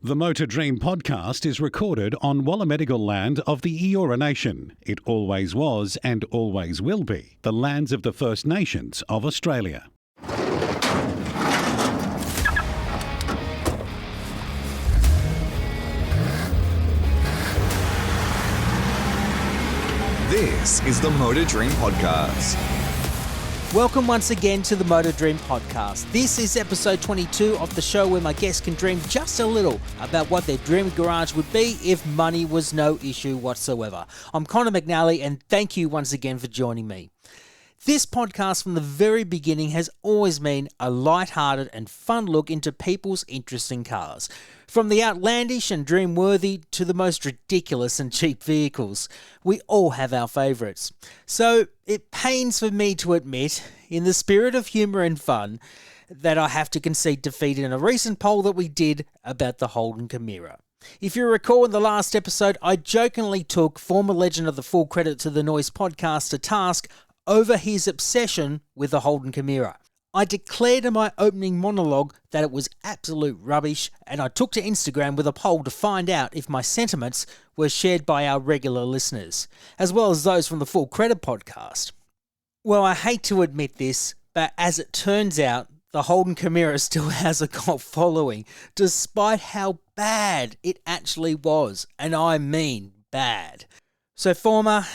The Motor Dream podcast is recorded on Wallamedigal land of the Eora Nation. It always was and always will be the lands of the First Nations of Australia. This is the Motor Dream podcast. Welcome once again to the Motor Dream podcast. This is episode 22 of the show where my guests can dream just a little about what their dream garage would be if money was no issue whatsoever. I'm Connor McNally and thank you once again for joining me. This podcast from the very beginning has always been a light-hearted and fun look into people's interest in cars. From the outlandish and dream-worthy to the most ridiculous and cheap vehicles, we all have our favourites. So it pains for me to admit, in the spirit of humour and fun, that I have to concede defeat in a recent poll that we did about the Holden Chimera. If you recall in the last episode, I jokingly took former legend of the Full Credit to the Noise podcast to task over his obsession with the Holden Chimera. I declared in my opening monologue that it was absolute rubbish, and I took to Instagram with a poll to find out if my sentiments were shared by our regular listeners, as well as those from the Full Credit podcast. Well, I hate to admit this, but as it turns out, the Holden Chimera still has a cult following, despite how bad it actually was, and I mean bad. So former,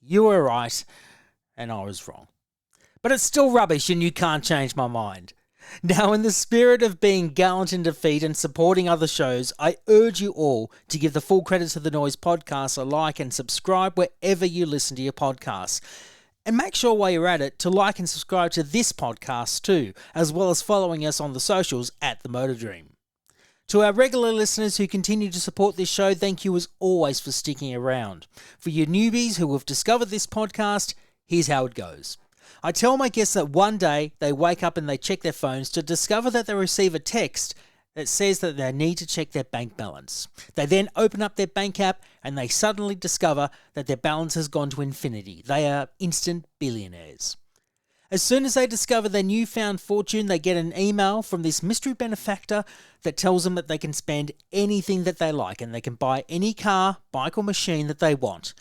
you were right, and I was wrong. But it's still rubbish and you can't change my mind. Now, in the spirit of being gallant in defeat and supporting other shows, I urge you all to give the Full Credit to the Noise podcast a like and subscribe wherever you listen to your podcasts. And make sure while you're at it to like and subscribe to this podcast too, as well as following us on the socials at The Motor Dream. To our regular listeners who continue to support this show, thank you as always for sticking around. For you newbies who have discovered this podcast, here's how it goes. I tell my guests that one day they wake up and they check their phones to discover that they receive a text that says that they need to check their bank balance. They then open up their bank app and they suddenly discover that their balance has gone to infinity. They are instant billionaires. As soon as they discover their newfound fortune, they get an email from this mystery benefactor that tells them that they can spend anything that they like and they can buy any car, bike or machine that they want.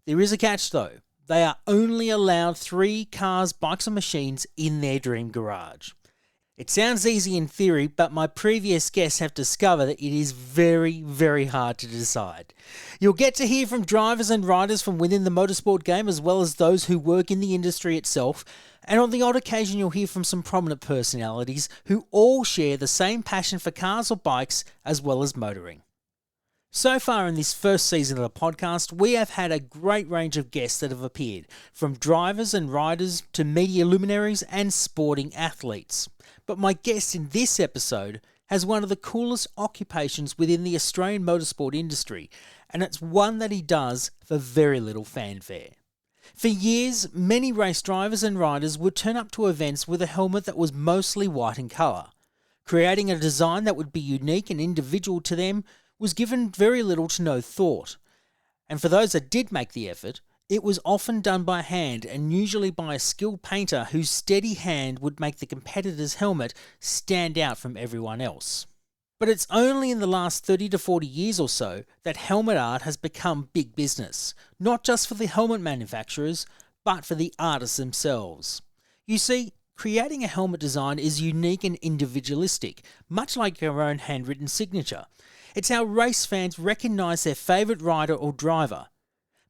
There is a catch though. They are only allowed 3 cars, bikes, and machines in their dream garage. It sounds easy in theory, but my previous guests have discovered that it is very, very hard to decide. You'll get to hear from drivers and riders from within the motorsport game, as well as those who work in the industry itself, and on the odd occasion you'll hear from some prominent personalities who all share the same passion for cars or bikes, as well as motoring. So far in this first season of the podcast, we have had a great range of guests that have appeared, from drivers and riders to media luminaries and sporting athletes. But my guest in this episode has one of the coolest occupations within the Australian motorsport industry, and it's one that he does for very little fanfare. For years, many race drivers and riders would turn up to events with a helmet that was mostly white in colour. Creating a design that would be unique and individual to them was given very little to no thought. And for those that did make the effort, it was often done by hand and usually by a skilled painter whose steady hand would make the competitor's helmet stand out from everyone else. But it's only in the last 30 to 40 years or so that helmet art has become big business, not just for the helmet manufacturers, but for the artists themselves. You see, creating a helmet design is unique and individualistic, much like your own handwritten signature. It's how race fans recognise their favourite rider or driver.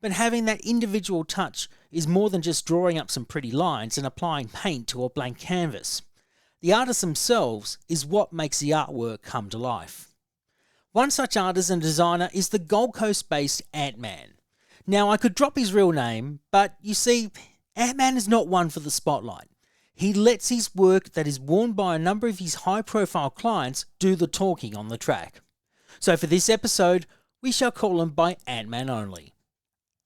But having that individual touch is more than just drawing up some pretty lines and applying paint to a blank canvas. The artists themselves is what makes the artwork come to life. One such artist and designer is the Gold Coast-based Antman. Now, I could drop his real name, but you see, Antman is not one for the spotlight. He lets his work that is worn by a number of his high-profile clients do the talking on the track. So for this episode, we shall call him by Antman only.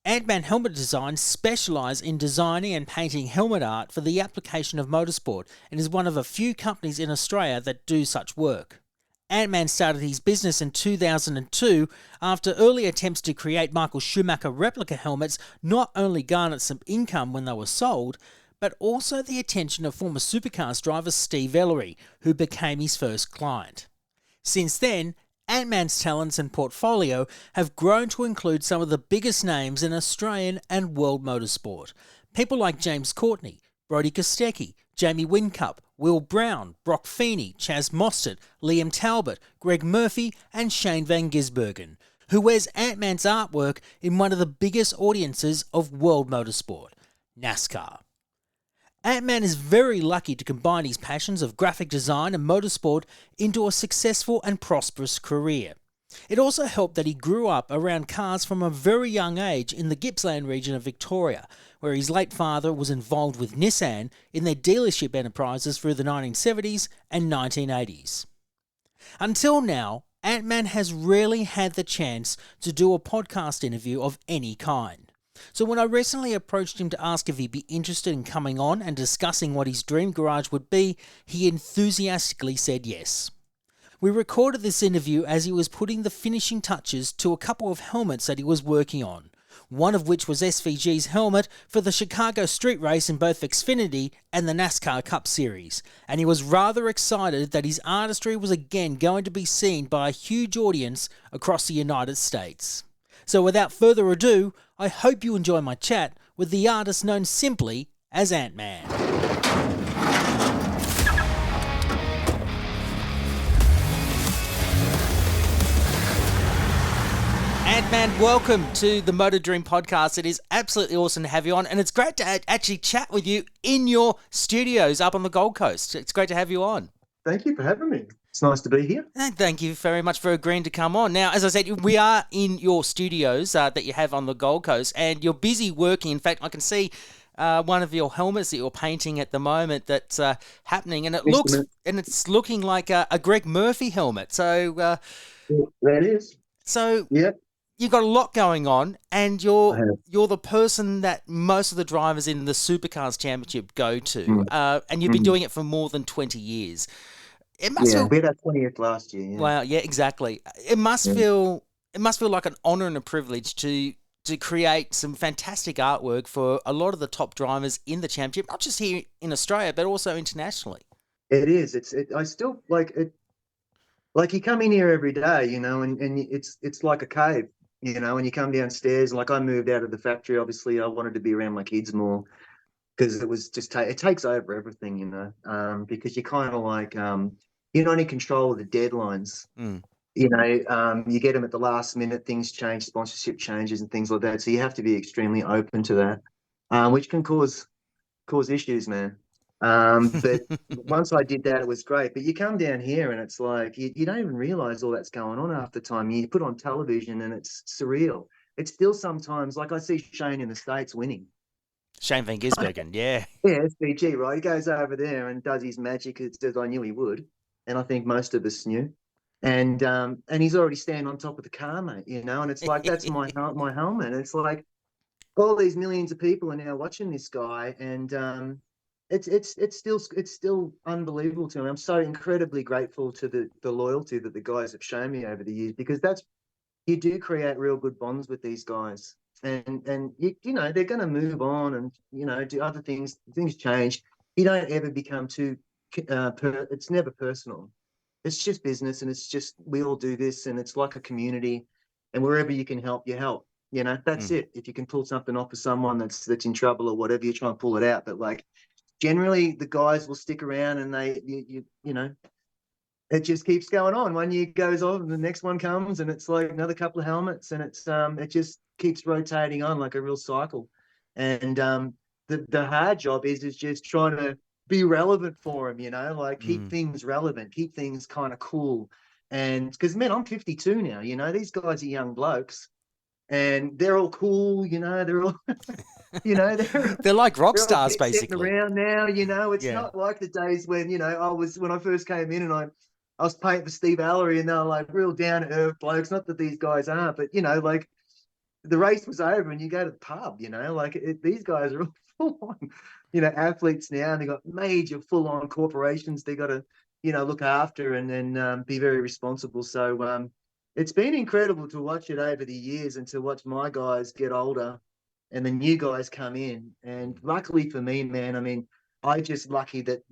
Antman Helmet Designs specialise in designing and painting helmet art for the application of motorsport and is one of a few companies in Australia that do such work. Antman started his business in 2002 after early attempts to create Michael Schumacher replica helmets not only garnered some income when they were sold, but also the attention of former Supercars driver Steve Ellery, who became his first client. Since then, Antman's talents and portfolio have grown to include some of the biggest names in Australian and world motorsport. People like James Courtney, Brodie Kostecki, Jamie Whincup, Will Brown, Brock Feeney, Chaz Mostert, Liam Talbot, Greg Murphy and Shane van Gisbergen, who wears Antman's artwork in one of the biggest audiences of world motorsport, NASCAR. Antman is very lucky to combine his passions of graphic design and motorsport into a successful and prosperous career. It also helped that he grew up around cars from a very young age in the Gippsland region of Victoria, where his late father was involved with Nissan in their dealership enterprises through the 1970s and 1980s. Until now, Antman has rarely had the chance to do a podcast interview of any kind. So when I recently approached him to ask if he'd be interested in coming on and discussing what his dream garage would be, he enthusiastically said yes. We recorded this interview as he was putting the finishing touches to a couple of helmets that he was working on, one of which was SVG's helmet for the Chicago street race in both Xfinity and the NASCAR Cup Series, and he was rather excited that his artistry was again going to be seen by a huge audience across the United States. So without further ado, I hope you enjoy my chat with the artist known simply as Antman. Antman, welcome to the Motor Dream podcast. It is absolutely awesome to have you on, and it's great to actually chat with you in your studios up on the Gold Coast. It's great to have you on. Thank you for having me. It's nice to be here. And thank you very much for agreeing to come on. Now, as I said, we are in your studios that you have on the Gold Coast, and you're busy working. In fact, I can see one of your helmets that you're painting at the moment that's happening, and it's looking like a Greg Murphy helmet. So that is. So yeah. You've got a lot going on, and you're the person that most of the drivers in the Supercars Championship go to, and you've been doing it for more than 20 years. It must feel, we had our 20th last year. Yeah. Wow, yeah, exactly. It must feel like an honour and a privilege to create some fantastic artwork for a lot of the top drivers in the championship, not just here in Australia, but also internationally. It is. I still like it. Like you come in here every day, and it's like a cave, and you come downstairs. Like I moved out of the factory. Obviously, I wanted to be around my kids more because it was just it takes over everything, because you kind of like you're not in control of the deadlines. You get them at the last minute, things change, sponsorship changes and things like that. So you have to be extremely open to that, which can cause issues, man. But once I did that, it was great. But you come down here and it's like, you don't even realize all that's going on half the time. You put on television and it's surreal. It's still sometimes like I see Shane in the States winning. Shane van Gisbergen, yeah. Yeah, SVG, right? He goes over there and does his magic. It says, I knew he would. And I think most of us knew. And he's already standing on top of the car, mate, and it's like, that's my helmet. It's like all these millions of people are now watching this guy, and it's still unbelievable to me. I'm so incredibly grateful to the loyalty that the guys have shown me over the years, because you do create real good bonds with these guys, and they're going to move on and do other things. Things change. You don't ever become too it's never personal. It's just business, and it's just we all do this, and it's like a community, and wherever you can help, you help. That's it. If you can pull something off for someone that's in trouble or whatever, you try and pull it out. But like generally, the guys will stick around, and it just keeps going on. 1 year goes on, and the next one comes, and it's like another couple of helmets, and it's it just keeps rotating on like a real cycle. And the hard job is just trying to be relevant for them, keep things relevant, keep things kind of cool. And because, man, I'm 52 now, these guys are young blokes and they're all cool, they're all, they're like rock stars, basically. Around now, it's not like the days when, when I first came in and I was painting for Steve Allery and they were like real down to earth blokes. Not that these guys aren't, but, like the race was over and you go to the pub, these guys are all full on. Athletes now, and they got major full-on corporations they got to, look after and then be very responsible. So it's been incredible to watch it over the years and to watch my guys get older and the new guys come in. And luckily for me, man, I mean, I'm just lucky that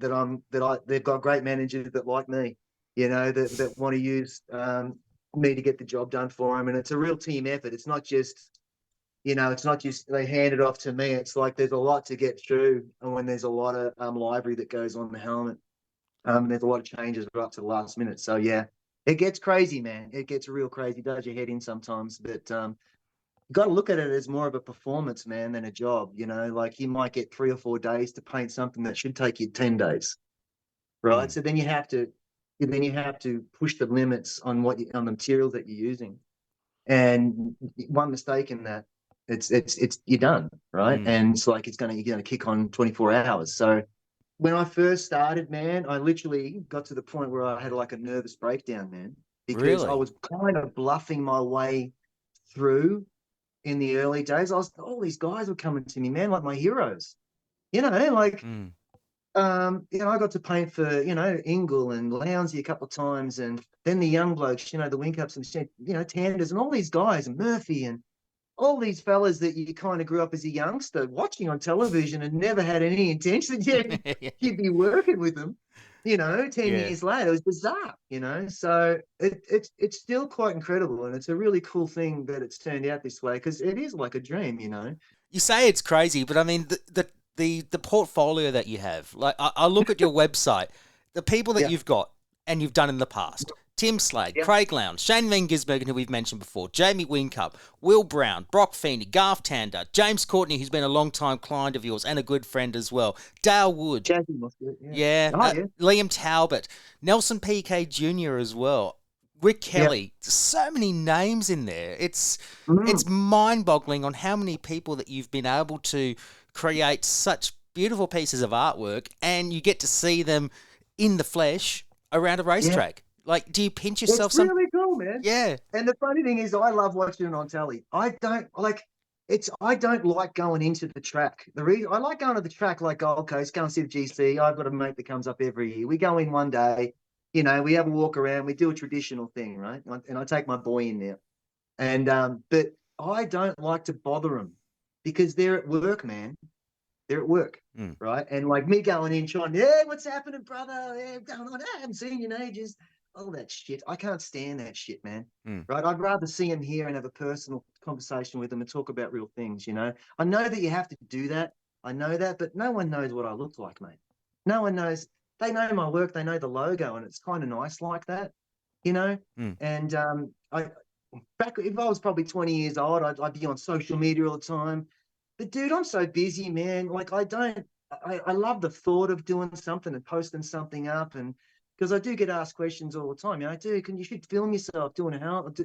they've got great managers that like me, that want to use me to get the job done for him. And it's a real team effort. It's not just, it's not just they hand it off to me. It's like there's a lot to get through, and when there's a lot of library that goes on the helmet, there's a lot of changes right up to the last minute. So yeah, it gets crazy, man. It gets real crazy. It does your head in sometimes, but you got to look at it as more of a performance, man, than a job. Like you might get 3 or 4 days to paint something that should take you 10 days, right? So then you have to push the limits on on the materials that you're using, and one mistake in that, it's you're done, right? And it's like you're gonna kick on 24 hours. So when I first started, man, I literally got to the point where I had like a nervous breakdown, man, because I Really? was kind of bluffing my way through in the early days. All these guys were coming to me, man, like my heroes, like. I got to paint for, Ingle and Lounsey a couple of times, and then the young blokes, the Wing Ups and, Tanders and all these guys, and Murphy and all these fellas that you kind of grew up as a youngster watching on television and never had any intention you'd be working with them, 10 years later. It was bizarre, so it's still quite incredible, and it's a really cool thing that it's turned out this way, because it is like a dream. You say it's crazy, but I mean, the portfolio that you have, like I look at your website, the people that you've got and you've done in the past: Tim Slade, Craig Lowndes, Shane van Gisbergen, who we've mentioned before, Jamie Whincup, Will Brown, Brock Feeney, Garth Tander, James Courtney, who's been a long-time client of yours and a good friend as well, Dale Wood, Liam Talbot, Nelson P.K. Jr. as well, Rick Kelly. So many names in there. It's mind-boggling on how many people that you've been able to create such beautiful pieces of artwork, and you get to see them in the flesh around a racetrack. Like, do you pinch yourself? It's really cool, man. Yeah. And the funny thing is, I love watching it on telly. I don't like going into the track. The reason I like going to the track, like Gold Coast, go and see the GC. I've got a mate that comes up every year. We go in one day, we have a walk around, we do a traditional thing, right? And I take my boy in there. And but I don't like to bother them, because they're at work, man. They're at work, right? And like me going in, trying, what's happening, brother? Yeah, going on? I haven't seen you in ages. All that shit. I can't stand that shit, man. Right? I'd rather see him here and have a personal conversation with him and talk about real things, I know that you have to do that. I know that, but no one knows what I look like, mate. No one knows. They know my work. They know the logo, and it's kind of nice like that, And if I was probably 20 years old, I'd be on social media all the time. But dude, I'm so busy, man. Like I love the thought of doing something and posting something up, and because I do get asked questions all the time. You should film yourself doing it, but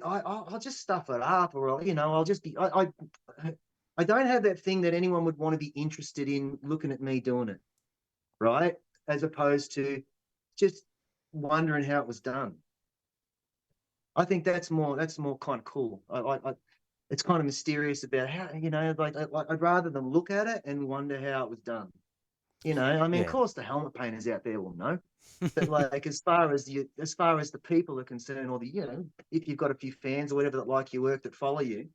I'll just stuff it up, or I'll just be. I don't have that thing that anyone would want to be interested in looking at me doing it, right? As opposed to just wondering how it was done. I think that's more kind of cool. It's kind of mysterious about how, I'd rather them look at it and wonder how it was done. Of course the helmet painters out there will know, but like as far as the people are concerned, or if you've got a few fans or whatever that like your work, that follow you,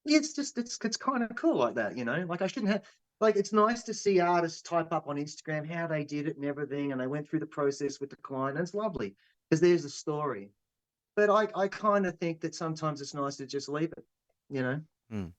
it's kind of cool like that. Like I shouldn't have. Like, it's nice to see artists type up on Instagram how they did it and everything, and they went through the process with the client. And it's lovely, because there's a story. But I kind of think that sometimes it's nice to just leave it,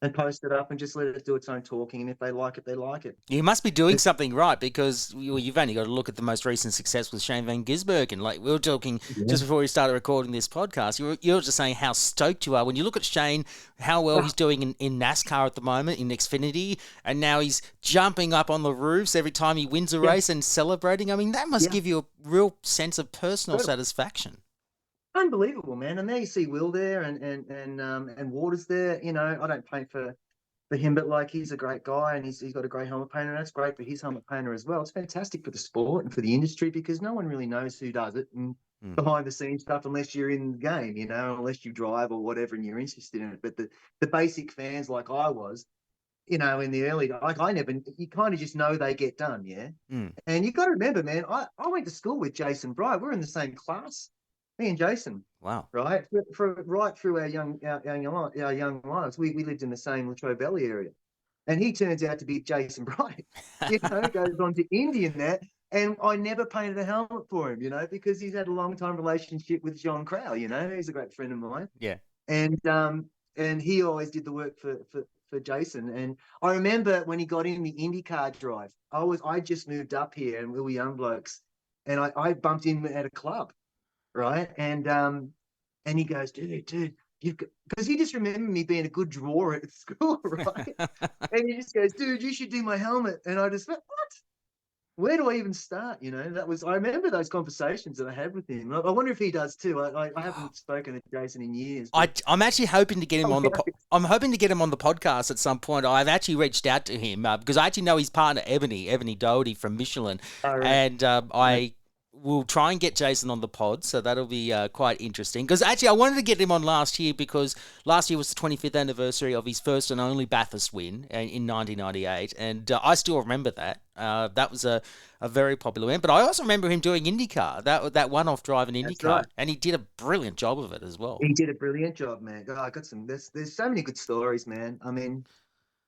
and post it up and just let it do its own talking. And if they like it, they like it. You must be doing something right, because you've only got to look at the most recent success with Shane van Gisbergen. Like, we were talking just before we started recording this podcast. You're just saying how stoked you are when you look at Shane, how well he's doing in NASCAR at the moment, in Xfinity, and now he's jumping up on the roofs every time he wins a race and celebrating. I mean, that must give you a real sense of personal satisfaction. Unbelievable, man. And there you see Will there, and Waters there. I don't paint for him, but like, he's a great guy, and he's got a great helmet painter, and that's great for his helmet painter as well. It's fantastic for the sport and for the industry, because no one really knows who does it and behind the scenes stuff unless you're in the game, unless you drive or whatever and you're interested in it. But the basic fans, like I was, in the early, like you kind of just know they get done, And you got to remember, man, I went to school with Jason Bright. We're in the same class. Me and Jason. Wow. Right? Right through our young lives. We lived in the same Latrobe Valley area. And he turns out to be Jason Bright. Goes on to Indy and that. And I never painted a helmet for him, because he's had a long time relationship with John Crow. He's a great friend of mine. Yeah. And he always did the work for Jason. And I remember when he got in the IndyCar drive, I just moved up here and we were young blokes, and I bumped in at a club, right? And he goes, dude, because he just remembered me being a good drawer at school, right? And he just goes, dude, you should do my helmet. And I just went, what? Where do I even start? I remember those conversations that I had with him. I wonder if he does too. I haven't spoken to Jason in years. I'm actually hoping to get him on the. I'm hoping to get him on the podcast at some point. I've actually reached out to him because I actually know his partner Ebony Doherty from Michelin, right. And I will try and get Jason on the pod, so that'll be quite interesting. Because actually, I wanted to get him on last year because last year was the 25th anniversary of his first and only Bathurst win in 1998, and I still remember that. That was a very popular win. But I also remember him doing IndyCar, that one-off drive in IndyCar, right. And he did a brilliant job of it as well. He did a brilliant job, man. God, I got some. There's so many good stories, man. I mean.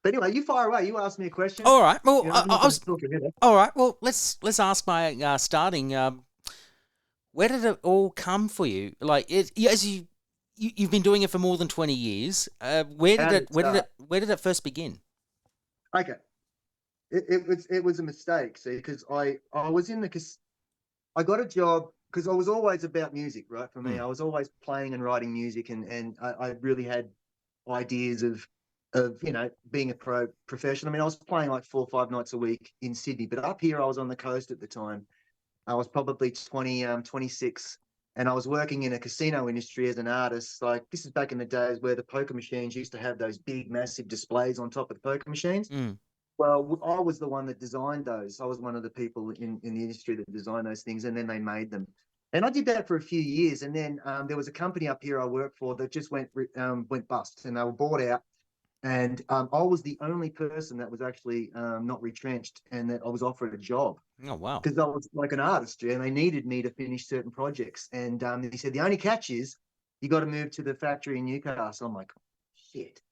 But anyway, you fire away. You asked me a question. All right. Well, all right. Well, let's ask my starting. Where did it all come for you? Like, as you've been doing it for more than 20 years. Where did it first begin? Okay, it was a mistake. See, because I was I got a job because I was always about music, right? For me, I was always playing and writing music, and I really had ideas of being a professional. I mean, I was playing like 4 or 5 nights a week in Sydney, but up here I was on the coast at the time. I was probably 26, and I was working in a casino industry as an artist. Like, this is back in the days where the poker machines used to have those big, massive displays on top of the poker machines. Well, I was the one that designed those. I was one of the people in the industry that designed those things, and then they made them. And I did that for a few years, and then there was a company up here I worked for that just went bust, and they were bought out. And I was the only person that was actually not retrenched, and that I was offered a job. Oh, wow. Because I was like an artist, and they needed me to finish certain projects. And he said, the only catch is you got to move to the factory in Newcastle. I'm like, shit.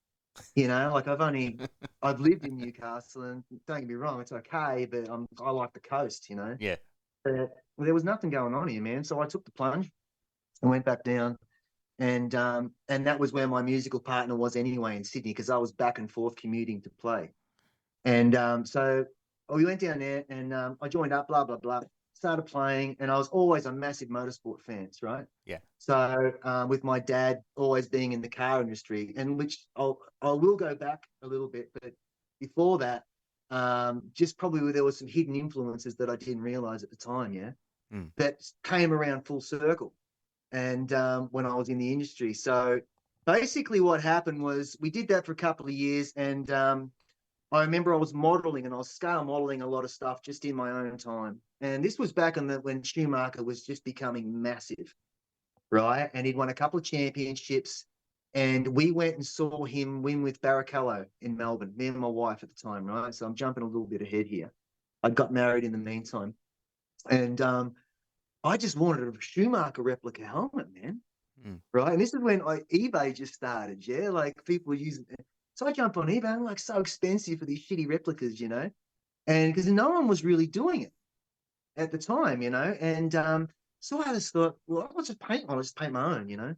Like I've lived in Newcastle, and don't get me wrong, it's okay, but I like the coast, Yeah. But there was nothing going on here, man. So I took the plunge and went back down. And that was where my musical partner was anyway, in Sydney, because I was back and forth commuting to play. And so we went down there, and I joined up, blah, blah, blah, started playing, and I was always a massive motorsport fan, right? Yeah. So with my dad always being in the car industry, and which I will go back a little bit, but before that, just probably there was some hidden influences that I didn't realize at the time, that came around full circle. And when I was in the industry. So basically what happened was we did that for a couple of years, and I remember I was modeling, and I was scale modeling a lot of stuff just in my own time. And this was back when Schumacher was just becoming massive, right? And he'd won a couple of championships, and we went and saw him win with Barrichello in Melbourne, me and my wife at the time, right? So I'm jumping a little bit ahead here. I got married in the meantime. And I just wanted a Schumacher replica helmet, man. Right. And this is when eBay just started. Yeah. Like, people were using it. So I jump on eBay. I'm like, so expensive for these shitty replicas, and because no one was really doing it at the time, And so I just thought, well, I'll just paint one. I'll just paint my own,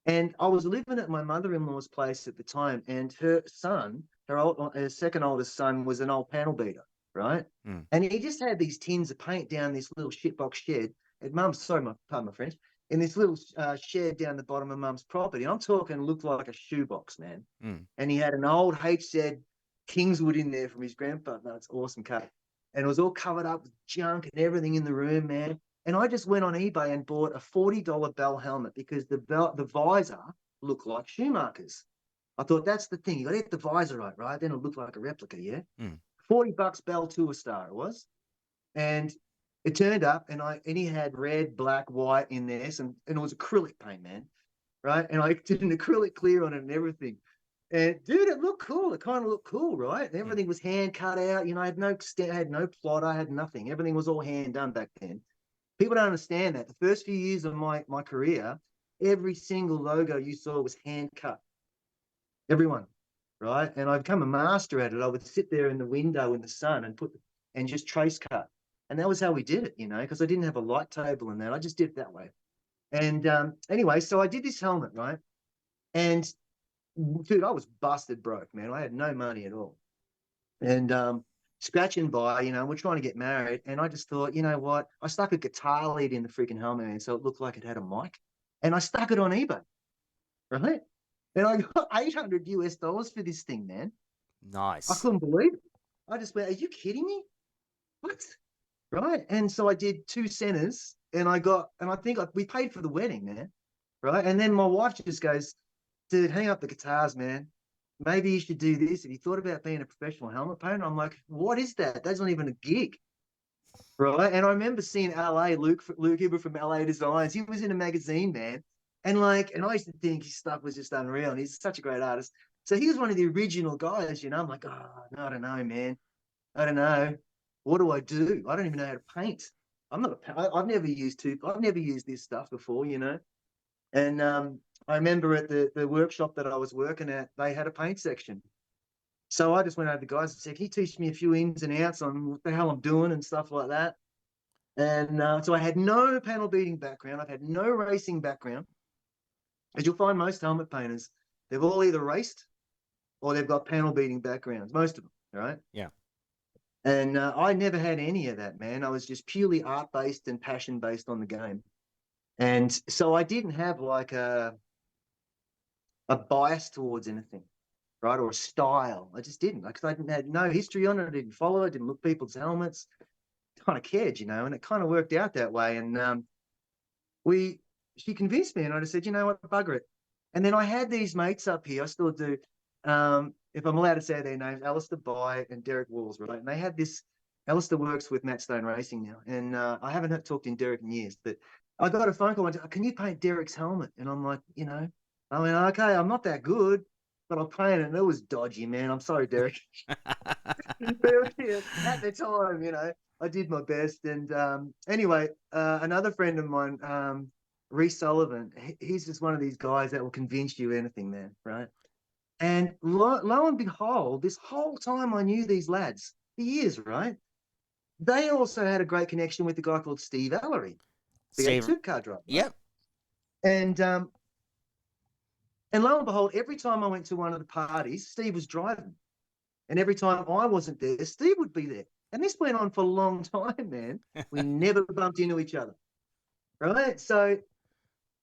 And I was living at my mother-in-law's place at the time, and her son, her second oldest son, was an old panel beater, right? And he just had these tins of paint down this little shitbox shed. At Mum's, pardon my French, in this little shed down the bottom of Mum's property. I'm talking, looked like a shoebox, man. And he had an old HZ Kingswood in there from his grandpa. No, it's awesome cut. And it was all covered up with junk and everything in the room, man. And I just went on eBay and bought a $40 Bell helmet because the visor looked like Schumacher's. I thought, that's the thing. You got to get the visor right? Then it looked like a replica, yeah? $40 Bell Tour Star it was. And it turned up, and he had red, black, white in there, and it was acrylic paint, man, right? And I did an acrylic clear on it and everything. And dude, it looked cool. It kind of looked cool, right? And everything was hand cut out. I had no plot. I had nothing. Everything was all hand done back then. People don't understand that. The first few years of my career, every single logo you saw was hand cut. Everyone, right? And I've become a master at it. I would sit there in the window in the sun and just trace cut. And that was how we did it, because I didn't have a light table and that. I just did it that way. And anyway, so I did this helmet, right? And dude, I was busted broke, man. I had no money at all. And scratching by, we're trying to get married. And I just thought, you know what? I stuck a guitar lead in the freaking helmet, man, so it looked like it had a mic. And I stuck it on eBay, right? And I got $800 for this thing, man. Nice. I couldn't believe it. I just went, are you kidding me? What? Right? And so I did 2 centers, and I think we paid for the wedding, man. Right? And then my wife just goes, dude, hang up the guitars, man. Maybe you should do this. Have you thought about being a professional helmet painter? I'm like, what is that? That's not even a gig. Right? And I remember seeing LA, Luke Hibber from LA Designs. He was in a magazine, man. And I used to think his stuff was just unreal. And he's such a great artist. So he was one of the original guys, I'm like, oh, no, I don't know, man. I don't know. What do I do? I don't even know how to paint. I've never used this stuff before, And I remember at the workshop that I was working at, they had a paint section. So I just went over to the guys and said, can you teach me a few ins and outs on what the hell I'm doing and stuff like that? And so I had no panel beating background. I've had no racing background. As you'll find most helmet painters, they've all either raced or they've got panel beating backgrounds, most of them, right? Yeah. And I never had any of that, man. I was just purely art-based and passion-based on the game. And so I didn't have like a bias towards anything, right? Or a style. I just didn't, because I had no history on it. I didn't follow it. I didn't look at people's helmets. Kind of cared, and it kind of worked out that way. And she convinced me, and I just said, you know what, bugger it. And then I had these mates up here. I still do. If I'm allowed to say their names, Alistair Bye and Derek Walls, right? And they had this. Alistair works with Matt Stone Racing now, and I haven't talked in Derek in years, but I got a phone call. Can you paint Derek's helmet? And I'm like, okay, I'm not that good, but I'll paint it. And it was dodgy, man. I'm sorry, Derek. At the time, I did my best. And anyway, another friend of mine, Reece Sullivan, he's just one of these guys that will convince you anything, man, right? And lo and behold, this whole time I knew these lads for years, right? They also had a great connection with a guy called Steve Ellery, the supercar driver. Yep. And lo and behold, every time I went to one of the parties, Steve was driving. And every time I wasn't there, Steve would be there. And this went on for a long time, man. We never bumped into each other. Right? So,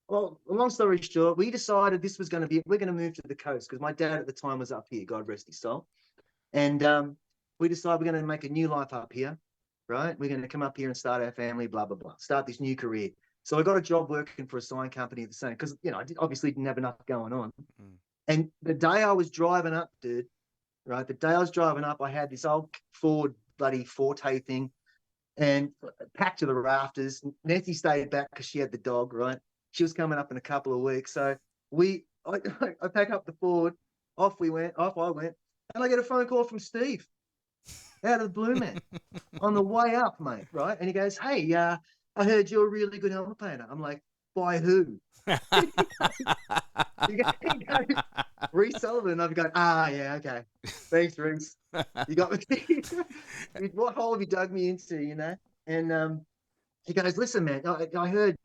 well, long story short, we decided this was going to be, we're going to move to the coast because my dad at the time was up here, God rest his soul. And we decided we're going to make a new life up here, right? We're going to come up here and start our family, blah, blah, blah, start this new career. So I got a job working for a sign company at the same, because, I obviously didn't have enough going on. Mm. And the day I was driving up, dude, right, I had this old Ford bloody Forte thing and packed to the rafters. Nancy stayed back because she had the dog, right? She was coming up in a couple of weeks. So I pack up the Ford, off I went, and I get a phone call from Steve out of the blue, man, on the way up, mate, right? And he goes, hey, I heard you're a really good helmet painter. I'm like, by who? He goes, Reece Sullivan. I've gone, yeah, okay. Thanks, Reece. You got me. What hole have you dug me into, And he goes, listen, man, I heard,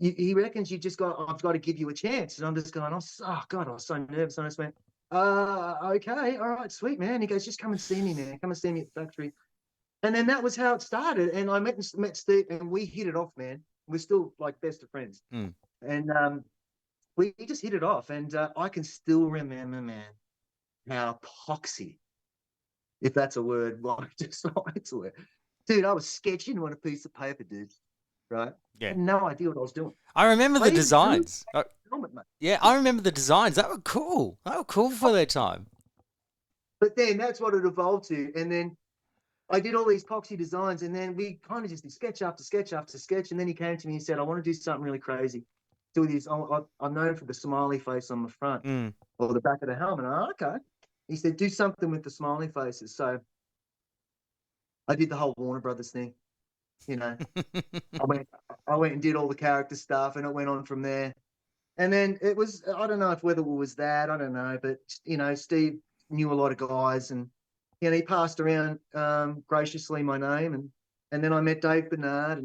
he reckons I've got to give you a chance. And I'm just going, oh God, I was so nervous. And I just went, okay, all right, sweet, man. He goes, just come and see me, man. Come and see me at the factory. And then that was how it started. And I met Steve, and we hit it off, man. We're still like best of friends. Mm. And we just hit it off. And I can still remember, man, how epoxy, if that's a word, it's a word. Dude, I was sketching on a piece of paper, dude. Right? Yeah. I had no idea what I was doing. I remember the designs. Yeah, I remember the designs. That were cool. They were cool for their time. But then that's what it evolved to. And then I did all these epoxy designs, and then we kind of just did sketch after sketch after sketch. And then he came to me and said, I want to do something really crazy. Do this. I'm known for the smiley face on the front or the back of the helmet. Okay. He said, do something with the smiley faces. So I did the whole Warner Brothers thing. I went and did all the character stuff, and it went on from there. And then it was, I don't know if whether it was that, I don't know, but Steve knew a lot of guys, and he passed around graciously my name, and then I met Dave Bernard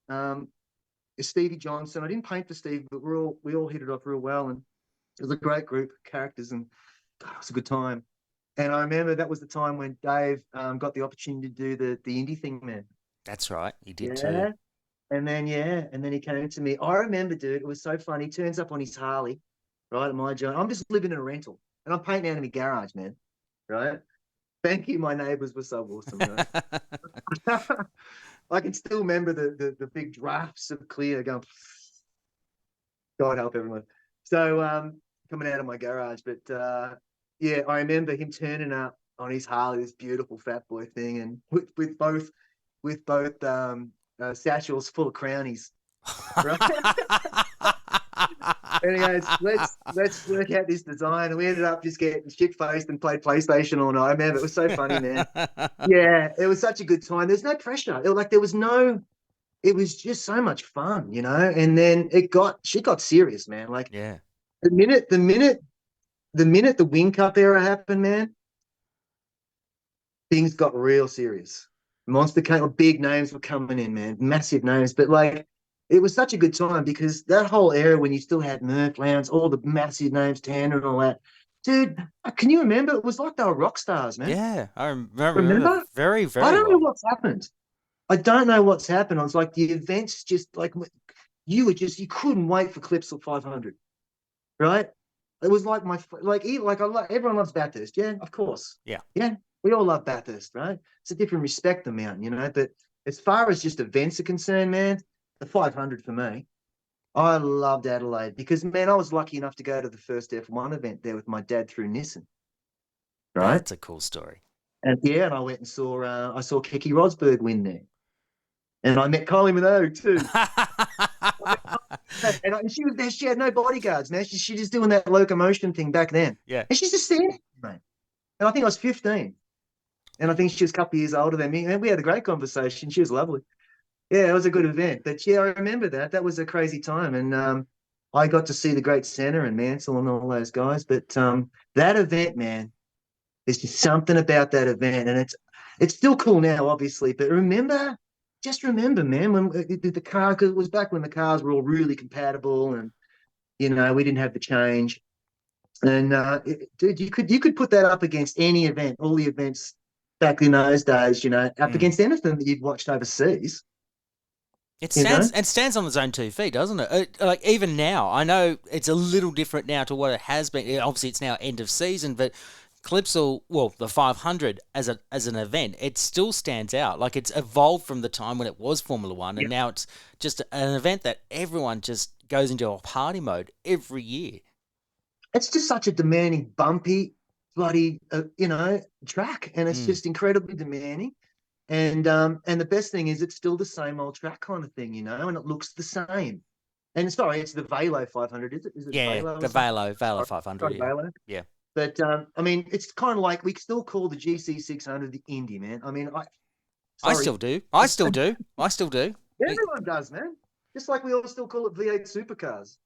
and Stevie Johnson. I didn't paint for Steve, but we all hit it off real well, and it was a great group of characters, and God, it was a good time. And I remember that was the time when Dave got the opportunity to do the indie thing, man. That's right. He did Yeah. too. And then he came to me. I remember, dude, it was so funny. He turns up on his Harley, right, at my joint. I'm just living in a rental, and I'm painting out in my garage, man. Right? Thank you, my neighbours were so awesome. Right? I can still remember the big drafts of clear going. God help everyone. So coming out of my garage, but yeah, I remember him turning up on his Harley, this beautiful fat boy thing, and with both satchels full of crownies. Right? And he goes, let's work out this design. And we ended up just getting shit faced and played PlayStation all night. I remember it was so funny, man. Yeah, it was such a good time. There's no pressure. It was just so much fun, you know. And then shit got serious, man. Like Yeah. the minute the Wing Cup era happened, man, things got real serious. Monster came, big names were coming in, man, massive names. But like, it was such a good time because that whole era when you still had Murph, Lowndes, all the massive names, Tanner and all that. Dude, can you remember? It was like they were rock stars, man. Yeah, I remember Remember? very, I very don't know well. what's happened. I don't know what's happened. It's like the events just like you couldn't wait for Clipsal 500, right? It was like everyone loves Bathurst, yeah, of course, Yeah. We all love Bathurst, right? It's a different respect the mountain, you know. But as far as just events are concerned, man, the 500 for me. I loved Adelaide because, man, I was lucky enough to go to the first F1 event there with my dad through Nissan, right? That's a cool story. And yeah, and I went and saw Keke Rosberg win there, and I met Kylie Minogue too. And she was there. She had no bodyguards, man. She just doing that locomotion thing back then. Yeah. And she's just standing, mate. And I think I was 15, and I think she was a couple of years older than me. And we had a great conversation. She was lovely. Yeah, it was a good event. But yeah, I remember that. That was a crazy time. And I got to see the great Senna and Mansell and all those guys. But that event, man, there's just something about that event. And it's still cool now, obviously. But just remember, man, when the car, because it was back when the cars were all really compatible and, you know, we didn't have the change. And dude, you could put that up against any event, all the events back in those days, you know, up against anything that you'd watched overseas. It stands on its own 2 feet, doesn't it? Like even now, I know it's a little different now to what it has been. Obviously, it's now end of season, but Clipsal, well, the 500 as an event, it still stands out. Like it's evolved from the time when it was Formula One, and now it's just an event that everyone just goes into a party mode every year. It's just such a demanding, bumpy, bloody, track, and it's just incredibly demanding. And the best thing is it's still the same old track kind of thing, you know, and it looks the same. And sorry, it's the Velo 500, is it? Is it Velo? The Velo 500. Sorry, Velo. Yeah. But I mean, it's kind of like we still call the GC 600 the Indy, man. I mean, I still do. Everyone does, man. Just like we all still call it V8 supercars.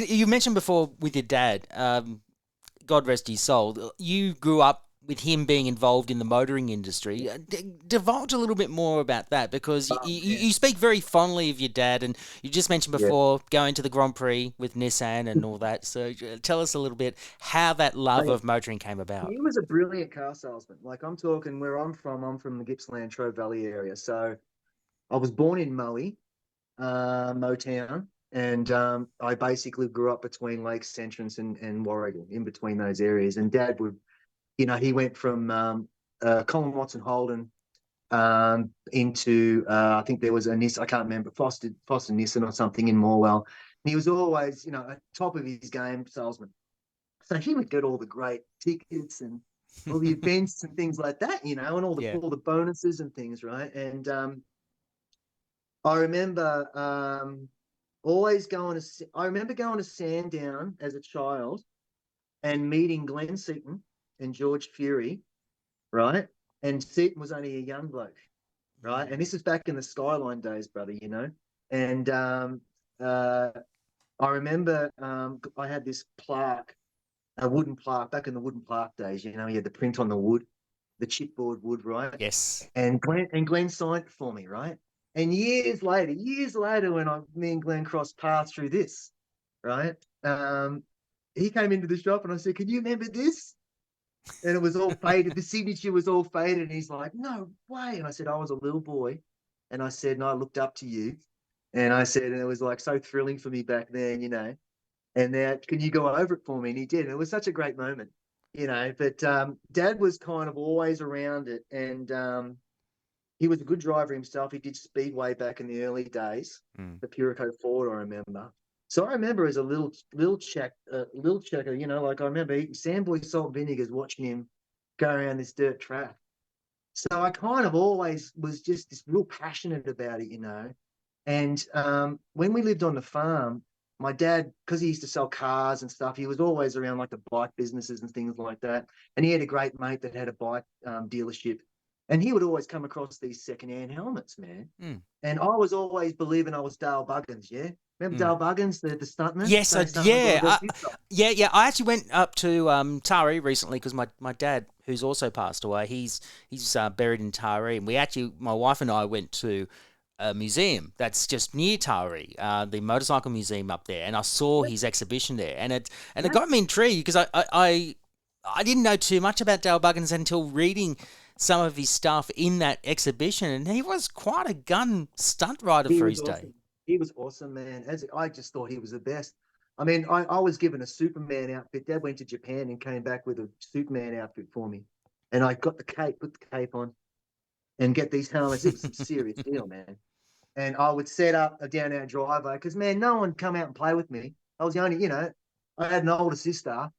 You mentioned before with your dad, God rest his soul, you grew up with him being involved in the motoring industry. Divulge a little bit more about that, because you speak very fondly of your dad, and you just mentioned before going to the Grand Prix with Nissan and all that. So tell us a little bit how that love of motoring came about. He was a brilliant car salesman. Like I'm talking where I'm from the Gippsland, Trove Valley area. So I was born in Motown. And I basically grew up between Lakes Entrance and Warragul, in between those areas. And Dad would, you know, he went from Colin Watson Holden into, I think there was a Nissan, I can't remember, Foster Nissan or something in Morwell. And he was always, you know, at top of his game salesman. So he would get all the great tickets and all the events and things like that, you know, and all the bonuses and things, right? And I remember I remember going to Sandown as a child and meeting Glenn Seaton and George Fury, right? And Seaton was only a young bloke, right? And this is back in the Skyline days, brother, you know. And I remember I had this plaque, a wooden plaque, back in the wooden plaque days, you know, you had the print on the wood. the chipboard wood, right? Yes. And Glenn signed it for me, right? And years later, when me and Glenn crossed paths through this, right? He came into the shop and I said, "Can you remember this?" And it was all faded. The signature was all faded. And he's like, "No way." And I said, "I was a little boy." And I said, "And I looked up to you." And I said, and it was like so thrilling for me back then, And now, can you go over it for me? And he did. And it was such a great moment, But Dad was kind of always around it. And he was a good driver himself. He did Speedway back in the early days, the Purico Ford, I remember. So I remember as a little checker, like I remember eating Sandboy salt and vinegars, watching him go around this dirt track. So I kind of always was just this real passionate about it, And when we lived on the farm, my dad, because he used to sell cars and stuff, he was always around like the bike businesses and things like that. And he had a great mate that had a bike dealership. And he would always come across these secondhand helmets, man. And I was always believing I was Dale Buggins, yeah? Remember Dale Buggins, the stuntman? Yes, yeah. I actually went up to Taree recently because my dad, who's also passed away, he's buried in Taree. And my wife and I went to a museum that's just near Taree, the motorcycle museum up there, and I saw his exhibition there, and it got me intrigued because I didn't know too much about Dale Buggins until reading some of his stuff in that exhibition, and he was quite a gun stunt rider for his day. He was awesome, man. I just thought he was the best. I mean, I was given a Superman outfit. Dad went to Japan and came back with a Superman outfit for me, and I got the cape, put the cape on, and get these helmets. It was some serious deal, man. And I would set up a down our driveway because, man, no one come out and play with me. I was the only, I had an older sister.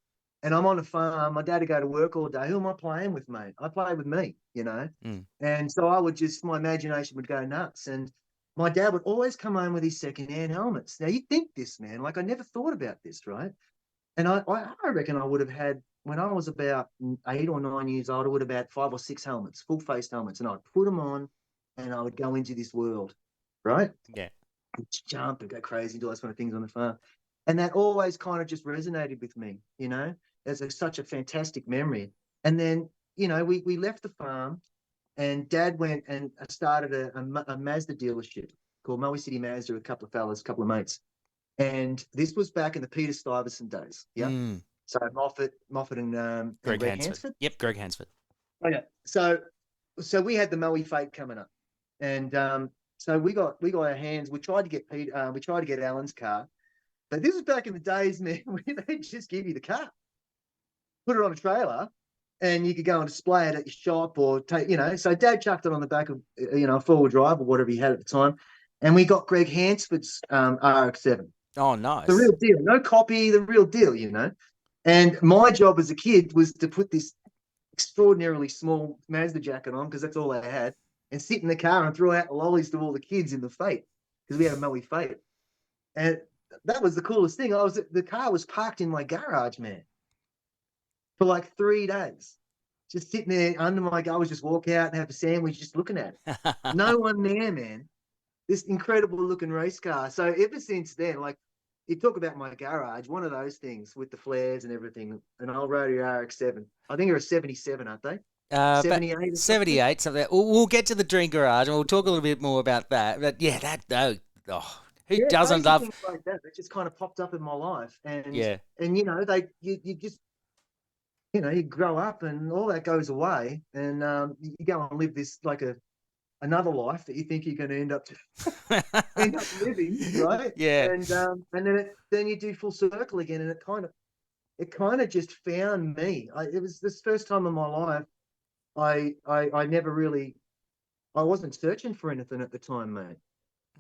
And I'm on the farm. My dad would go to work all day. Who am I playing with, mate? I play with me, And so my imagination would go nuts. And my dad would always come home with his secondhand helmets. Now, you think this, man, like I never thought about this, right? And I reckon I would have had, when I was about 8 or 9 years old, I would have had 5 or 6 helmets, full-face helmets. And I'd put them on and I would go into this world, right? Yeah. I'd jump and go crazy, do all those kind of things on the farm. And that always kind of just resonated with me, It's such a fantastic memory. And then, we left the farm and Dad went and started a Mazda dealership called Moe City Mazda with a couple of fellas, a couple of mates. And this was back in the Peter Stuyvesant days. Yeah. So Moffat and Greg Hansford. Yep, Greg Hansford. Okay. So we had the Moe Fate coming up. And so we got our hands, we tried to get Alan's car. But this was back in the days, man, where they'd just give you the car. Put it on a trailer and you could go and display it at your shop or take, So Dad chucked it on the back of, a four-wheel drive or whatever he had at the time. And we got Greg Hansford's RX-7. Oh, nice. The real deal. No copy, the real deal, And my job as a kid was to put this extraordinarily small Mazda jacket on because that's all I had and sit in the car and throw out lollies to all the kids in the Fate because we had a Moe Fate. And that was the coolest thing. The car was parked in my garage, man, for like 3 days. Just sitting there under I was just walk out and have a sandwich, just looking at it. No one there, man. This incredible looking race car. So ever since then, like you talk about my garage, one of those things with the flares and everything, an old Rotary RX-7. I think they're a 77, aren't they? 78. 78. So we'll get to the Dream Garage and we'll talk a little bit more about that. But yeah, who doesn't love things like that? It just kind of popped up in my life, and yeah, and you just you grow up and all that goes away, and you go and live this like another life that you think you're going to end up living, right? Yeah, and then you do full circle again, and it kind of just found me. It was this first time in my life I never really, I wasn't searching for anything at the time, mate.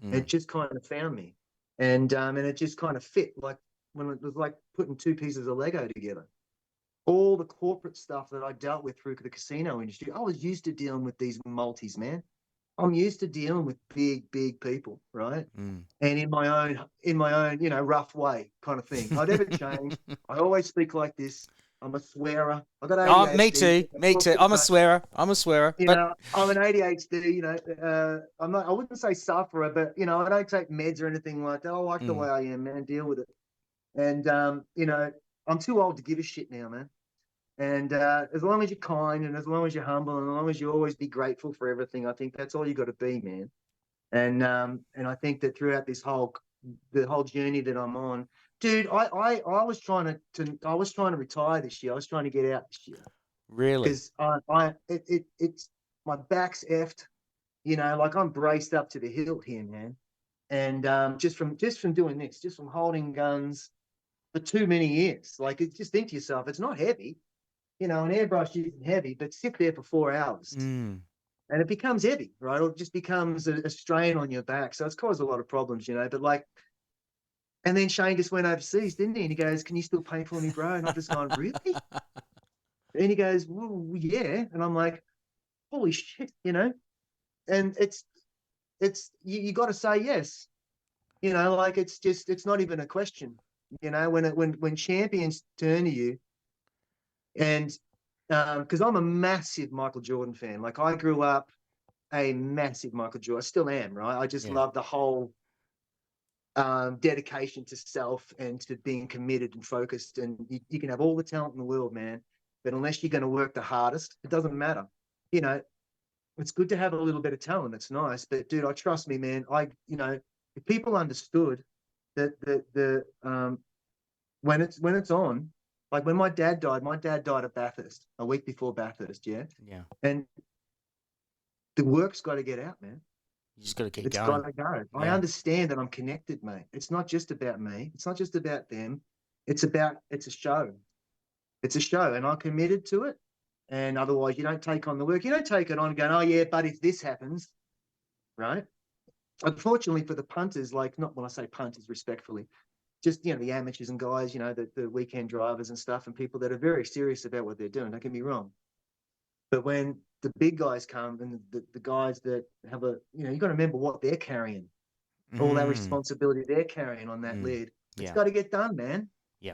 It just kind of found me, and it just kind of fit, like when it was like putting 2 pieces of Lego together. All the corporate stuff that I dealt with through the casino industry, I was used to dealing with these multis, man. I'm used to dealing with big people, right? And in my own, rough way kind of thing. I never change. I always speak like this. I'm a swearer. I got ADHD. Me too. I'm a swearer. I'm an ADHD. I wouldn't say sufferer, but I don't take meds or anything like that. I like the way I am, man. Deal with it. And I'm too old to give a shit now, man. And as long as you're kind and as long as you're humble and as long as you always be grateful for everything, I think that's all you got to be, man. And I think that throughout the whole journey that I'm on, dude, I was trying to retire this year. I was trying to get out this year. Really? Because it's my back's effed, like I'm braced up to the hilt here, man. And just from doing this, just from holding guns for too many years, like just think to yourself, it's not heavy, an airbrush isn't heavy, but sit there for 4 hours. And it becomes heavy, right? Or it just becomes a strain on your back. So it's caused a lot of problems, but like, and then Shane just went overseas, didn't he? And he goes, "Can you still paint for me, bro?" And I've just gone, "Really?" And he goes, "Well, yeah." And I'm like, "Holy shit," and it's you got to say yes, like it's not even a question, when champions turn to you. And because I'm a massive Michael Jordan fan, like I grew up a massive Michael Jordan, I still am, right? I just love the whole dedication to self and to being committed and focused. And you can have all the talent in the world, man, but unless you're going to work the hardest, it doesn't matter. It's good to have a little bit of talent. It's nice, but dude, trust me, man. If people understood that when it's on, like when my dad died at Bathurst a week before Bathurst, yeah. And the work's got to get out, man. You just got to keep It's going. got to go. I understand that I'm connected, mate. It's not just about me. It's not just about them. It's a show. It's a show, and I'm committed to it. And otherwise, you don't take on the work. You don't take it on going, "Oh yeah, but if this happens," right? Unfortunately for the punters, like not when I say punters respectfully, just the amateurs and guys, the weekend drivers and stuff, and people that are very serious about what they're doing. Don't get me wrong, but when the big guys come and the guys that have you got to remember what they're carrying, all that responsibility they're carrying on that lid. It's got to get done, man. Yeah.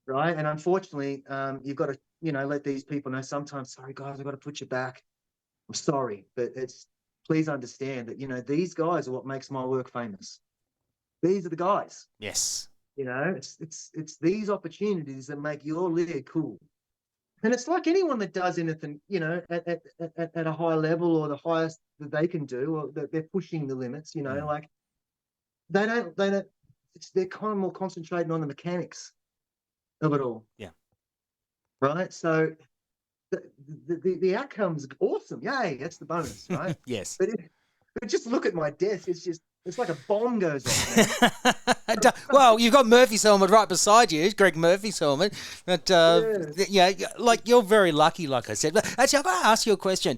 Right. And unfortunately, you've got to, let these people know sometimes, "Sorry guys, I've got to put you back. I'm sorry, but please understand that, these guys are what makes my work famous. These are the guys. Yes. It's these opportunities that make your lid cool. And it's like anyone that does anything, at a high level or the highest that they can do, or that they're pushing the limits, like they're kind of more concentrating on the mechanics of it all. Yeah. Right. So the outcome's awesome. Yay. That's the bonus. Right. Yes. But just look at my desk. It's like a bomb goes off. Well, you've got Murphy's helmet right beside you, Greg Murphy's helmet. But, like you're very lucky, like I said. But actually, I've got to ask you a question.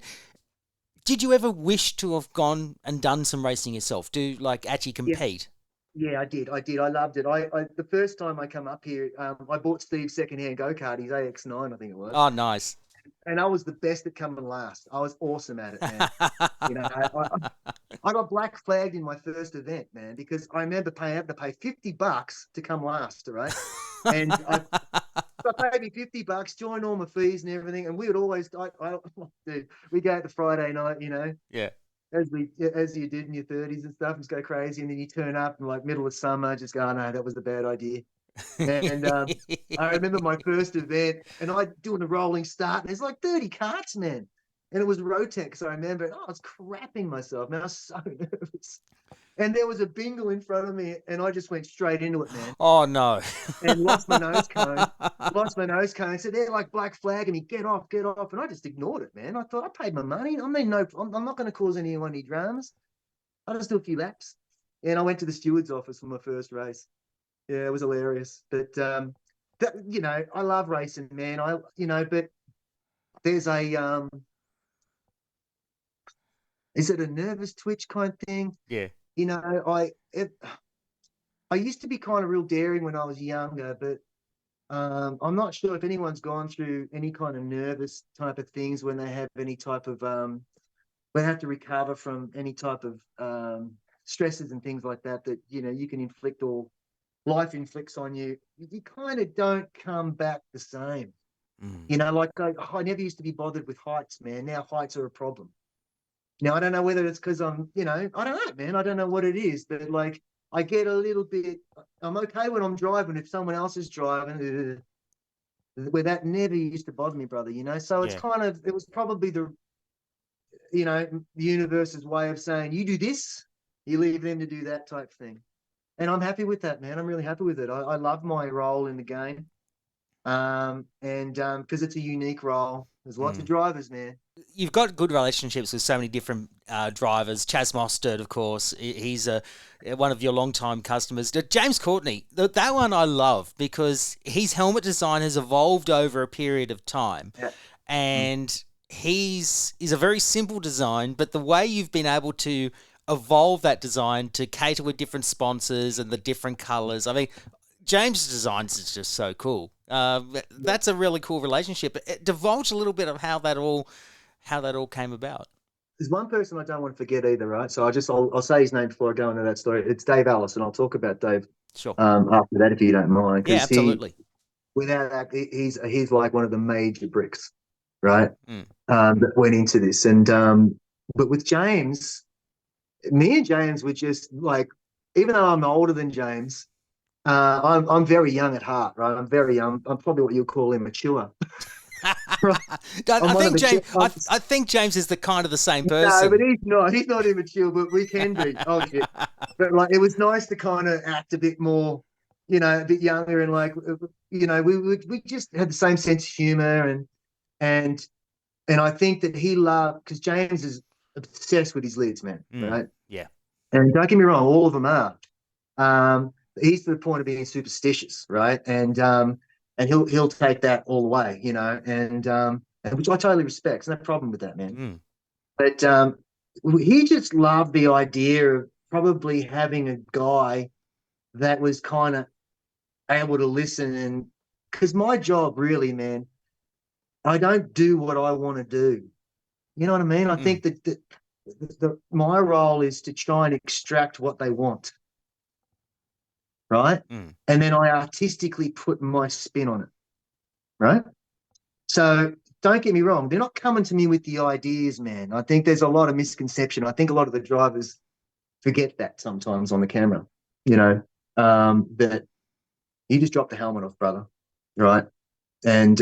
Did you ever wish to have gone and done some racing yourself? Actually compete? Yeah, I did. I loved it. I the first time I come up here, I bought Steve's secondhand go-kart, his AX9, I think it was. Oh, nice. And I was the best at coming last. I was awesome at it, man. I got black flagged in my first event, man, because I remember having to pay $50 to come last, right? And I paid me $50, joined all my fees and everything, and we would always, dude, we go out the Friday night, Yeah. as you did in your 30s and stuff, just go crazy, and then you turn up in like middle of summer, just go, "Oh, no, that was a bad idea." And I remember my first event, and I doing a rolling start, and there's like 30 carts, man, and it was Rotex. I remember, I was crapping myself, man. I was so nervous, and there was a bingle in front of me, and I just went straight into it, man. Oh no! And lost my nose cone. So they're like black flagging me, get off, and I just ignored it, man. I thought, I paid my money. I'm not going to cause anyone any dramas. I'll just do a few laps, and I went to the steward's office for my first race. Yeah, it was hilarious. But I love racing, man. But there's is it a nervous twitch kind of thing? Yeah. I used to be kind of real daring when I was younger, but I'm not sure if anyone's gone through any kind of nervous type of things when they have any type of when they have to recover from any type of stresses and things like that you can inflict, or life inflicts on you. You kind of don't come back the same. Like I never used to be bothered with heights, man. Now heights are a problem. Now I don't know whether it's because I'm, I don't know, man. I don't know what it is, but like I get a little bit. I'm okay when I'm driving. If someone else is driving, where that never used to bother me, brother, you know? So it's Yeah. kind of, it was probably the, you know, the universe's way of saying, you do this, you leave them to do that type thing. And I'm happy with that, man. I'm really happy with it. I love my role in the game. Because it's a unique role. There's lots of drivers, man. You've got good relationships with so many different drivers. Chaz Mostert, of course, he's one of your long-time customers. James Courtney, that one I love because his helmet design has evolved over a period of time. Yeah. And he's a very simple design, but the way you've been able to evolve that design to cater with different sponsors and the different colours. I mean, James' designs is just so cool. That's a really cool relationship. Divulge a little bit of how that all came about. There's one person I don't want to forget either, right? So I'll say his name before I go into that story. It's Dave Ellis, and I'll talk about Dave Sure. After that if you don't mind. Yeah, absolutely. Without that, he's like one of the major bricks, right? That went into this. And but with James, me and James were just like, even though I'm older than James, I'm very young at heart, right? I'm very young. I'm probably what you call immature. Right? I think James is the kind of the same person. No, but he's not. He's not immature, but we can be. Oh shit! But like, it was nice to kind of act a bit more, you know, a bit younger, and like, you know, we just had the same sense of humor, and I think that he loved, because James is obsessed with his lids, man. Right? Yeah. And don't get me wrong, all of them are. He's to the point of being superstitious, right? And he'll take that all the way, you know, and which I totally respect. There's no problem with that, man. But he just loved the idea of probably having a guy that was kind of able to listen, and because my job really, man, I don't do what I want to do. You know what I mean? I think that my role is to try and extract what they want, right? And then I artistically put my spin on it, right? So don't get me wrong, they're not coming to me with the ideas, man. I think there's a lot of misconception. I think a lot of the drivers forget that sometimes on the camera, you know, that you just drop the helmet off, brother, right? And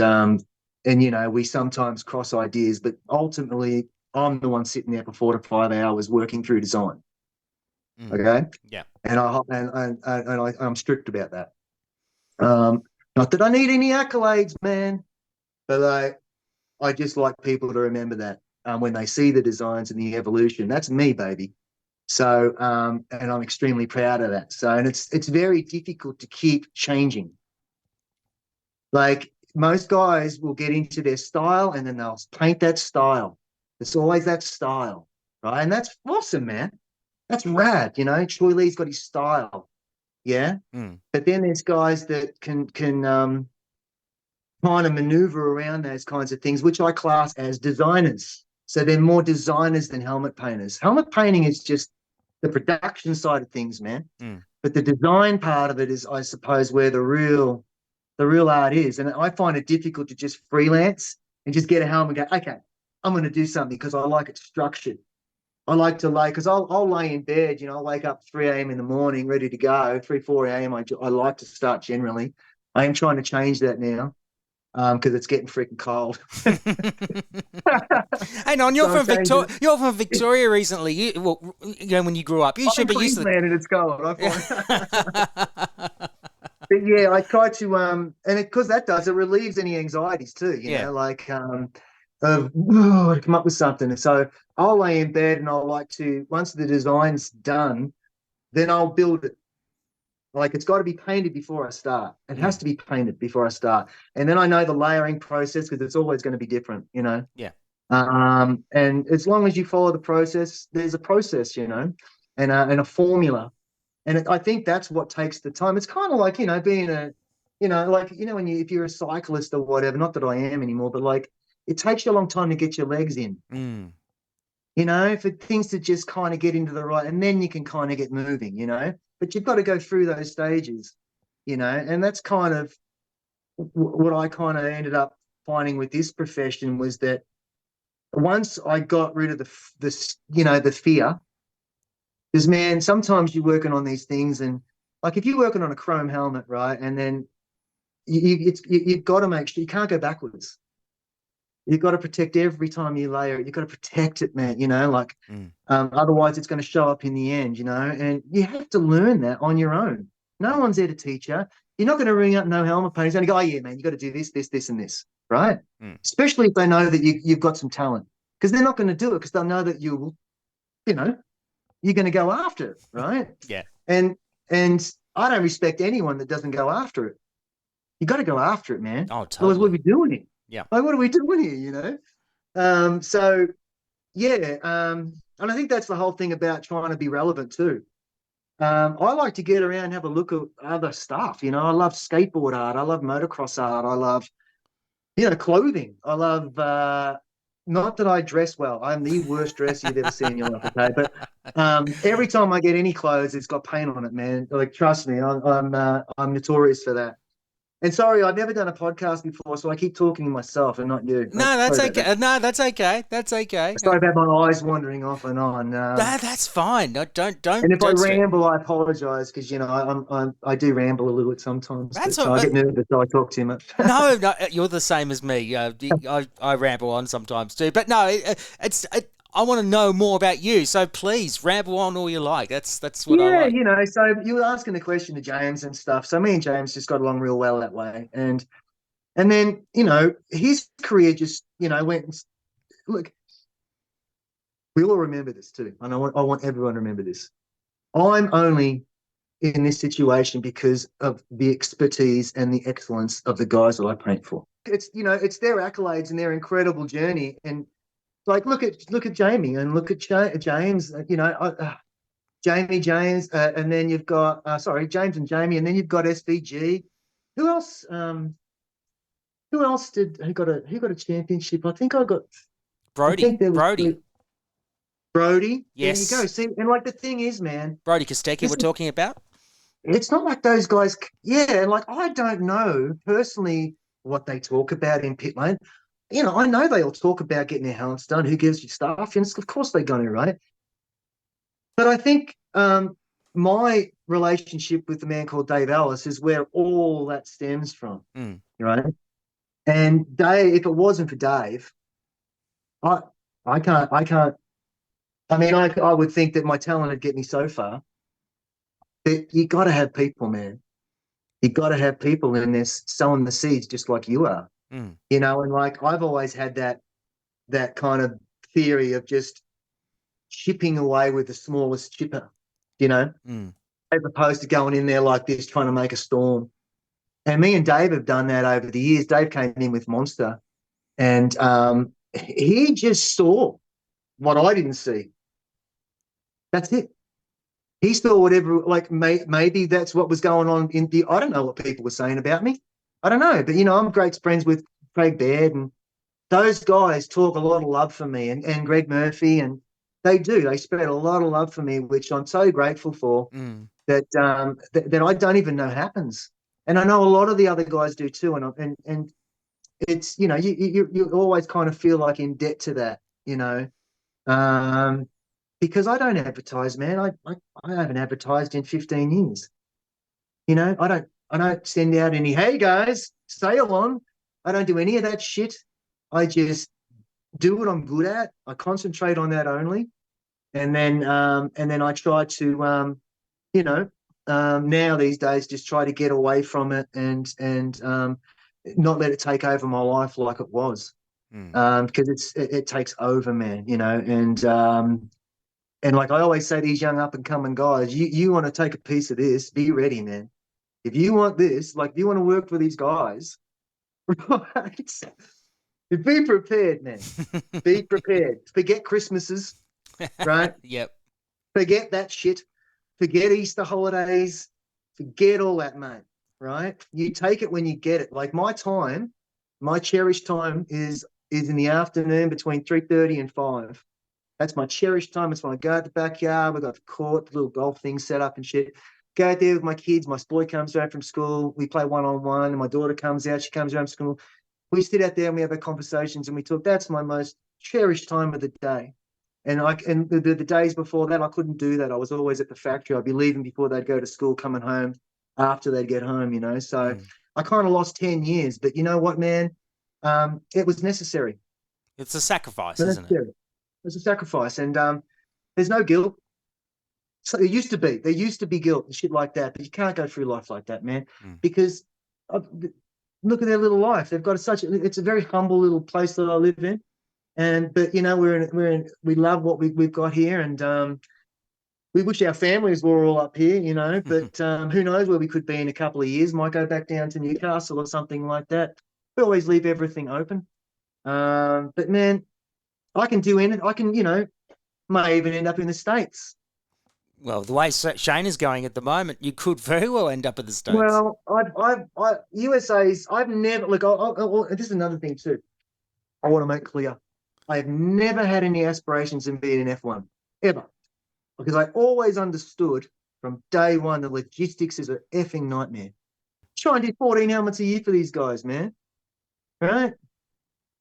you know, we sometimes cross ideas, but ultimately I'm the one sitting there for 4 to 5 hours working through design. Okay. Yeah. And I'm strict about that. Not that I need any accolades, man, but I just like people to remember that when they see the designs and the evolution. That's me, baby. So and I'm extremely proud of that. So, and it's very difficult to keep changing. Like, most guys will get into their style and then they'll paint that style. It's always that style, right? And that's awesome, man. That's rad, you know. Troy Lee's got his style, yeah. But then there's guys that can kind of maneuver around those kinds of things, which I class as designers. So they're more designers than helmet painters. Helmet painting is just the production side of things, man. But the design part of it is, I suppose, where the real art is. And I find it difficult to just freelance and just get a helmet and go, okay, I'm going to do something because I like it structured. I like to lay, because I'll lay in bed, you know, I'll wake up 3 a.m. in the morning, ready to go. 3, 4 a.m. I like to start generally. I am trying to change that now because it's getting freaking cold. Hang on, you're from Victoria recently. You know, when you grew up, you should be used to Queensland and it's cold. But yeah, I try to and because that does, it relieves any anxieties too, you know, like to come up with something. And so I'll lay in bed and I'll like to, once the design's done, then I'll build it. Like, it's got to be painted before I start. It has to be painted before I start. And then I know the layering process, because it's always going to be different, you know? Yeah. And as long as you follow the process, there's a process, you know, and a formula. And I think that's what takes the time. It's kind of like, you know, being when if you're a cyclist or whatever, not that I am anymore, but like, it takes you a long time to get your legs in, you know, for things to just kind of get into the right, and then you can kind of get moving, you know, but you've got to go through those stages, you know, and that's kind of what I kind of ended up finding with this profession, was that once I got rid of the fear, because, man, sometimes you're working on these things, and like, if you're working on a chrome helmet, right, and then you've got to make sure you can't go backwards. You've got to protect every time you layer it. You've got to protect it, man. Otherwise it's going to show up in the end. And you have to learn that on your own. No one's there to teach you. You're not going to ring up no helmet painters and go, oh yeah, man, you got to do this, this, this, and this, right? Especially if they know that you've got some talent, because they're not going to do it because they'll know that you're going to go after it, right? Yeah. And I don't respect anyone that doesn't go after it. You got to go after it, man. Oh, totally. Otherwise, what are we doing here? Yeah. Like, what are we doing here? And I think that's the whole thing about trying to be relevant too. I like to get around and have a look at other stuff. I love skateboard art. I love motocross art. I love, clothing. I love, not that I dress well. I'm the worst dresser you've ever seen in your life, okay? But every time I get any clothes, it's got paint on it, man. Like, trust me, I'm notorious for that. And sorry, I've never done a podcast before, so I keep talking to myself and not you. No, that's okay. No, that's okay. That's okay. Sorry about my eyes wandering off and on. That's fine. No, don't. And if I ramble, I apologise because I do ramble a little bit sometimes. So I get nervous, so I talk too much. No, you're the same as me. I ramble on sometimes too. But no, I want to know more about you. So please ramble on all you like. That's what I like. Yeah, so you were asking the question to James and stuff. So me and James just got along real well that way. And then, his career just, went. Look, we all remember this too. And I want everyone to remember this. I'm only in this situation because of the expertise and the excellence of the guys that I paint for. It's, it's their accolades and their incredible journey. And like, look at Jamie and look at James, Jamie, James, and then you've got, James and Jamie, and then you've got SVG. Who else? Who got a championship? I think I got Brody. Brody. Yes. There you go. See, and like the thing is, man. Brody Kostecki we're talking about? It's not like those guys. Yeah, like I don't know personally what they talk about in pit lane. I know they all talk about getting their helmets done. Who gives you stuff? And of course they're going to, right? But I think my relationship with the man called Dave Ellis is where all that stems from, right? And Dave, if it wasn't for Dave, I can't. I mean, I would think that my talent would get me so far. But you got to have people, man. You got to have people in there sowing the seeds, just like you are. And like I've always had that kind of theory of just chipping away with the smallest chipper, as opposed to going in there like this trying to make a storm. And me and Dave have done that over the years. Dave came in with Monster, and he just saw what I didn't see. That's it. He saw whatever, like maybe that's what was going on I don't know what people were saying about me. I don't know, but I'm great friends with Craig Baird, and those guys talk a lot of love for me, and Greg Murphy, and they spread a lot of love for me, which I'm so grateful for. That I don't even know happens, and I know a lot of the other guys do too, and it's you always kind of feel like in debt to that, because I don't advertise, man. I haven't advertised in 15 years. I don't send out any, hey guys, sail on. I don't do any of that shit. I just do what I'm good at. I concentrate on that only. And then I try to, now these days just try to get away from it and not let it take over my life like it was. Because it takes over, man, and like I always say to these young up and coming guys, you want to take a piece of this, be ready, man. If you want this, like if you want to work for these guys, right? Be prepared, man. Be prepared. Forget Christmases, right? Yep. Forget that shit. Forget Easter holidays. Forget all that, mate. Right? You take it when you get it. Like my cherished time is in the afternoon between 3:30 and 5. That's my cherished time. It's when I go out the backyard. We've got the court, the little golf thing set up and shit. Go out there with my kids. My boy comes home from school. We play one-on-one, and my daughter comes out. She comes home from school. We sit out there and we have our conversations and we talk. That's my most cherished time of the day. And the days before that, I couldn't do that. I was always at the factory. I'd be leaving before they'd go to school, coming home after they'd get home, So I kind of lost 10 years, but you know what, man? It was necessary. It's a sacrifice, isn't it? It was a sacrifice, and there's no guilt. So there used to be guilt and shit like that, but you can't go through life like that, man, because look at their little life. They've got it's a very humble little place that I live in, but you know, we love what we've got here, and we wish our families were all up here, you know, but who knows where we could be in a couple of years. Might go back down to Newcastle or something like that. We always leave everything open. But man, I can do anything. I can, you know, may even end up in the States. Well, the way Shane is going at the moment, you could very well end up in the States. Well, I've never, look, this is another thing too. I want to make clear. I have never had any aspirations in being an F1, ever. Because I always understood from day one the logistics is an effing nightmare. Try and do 14 helmets a year for these guys, man. Right?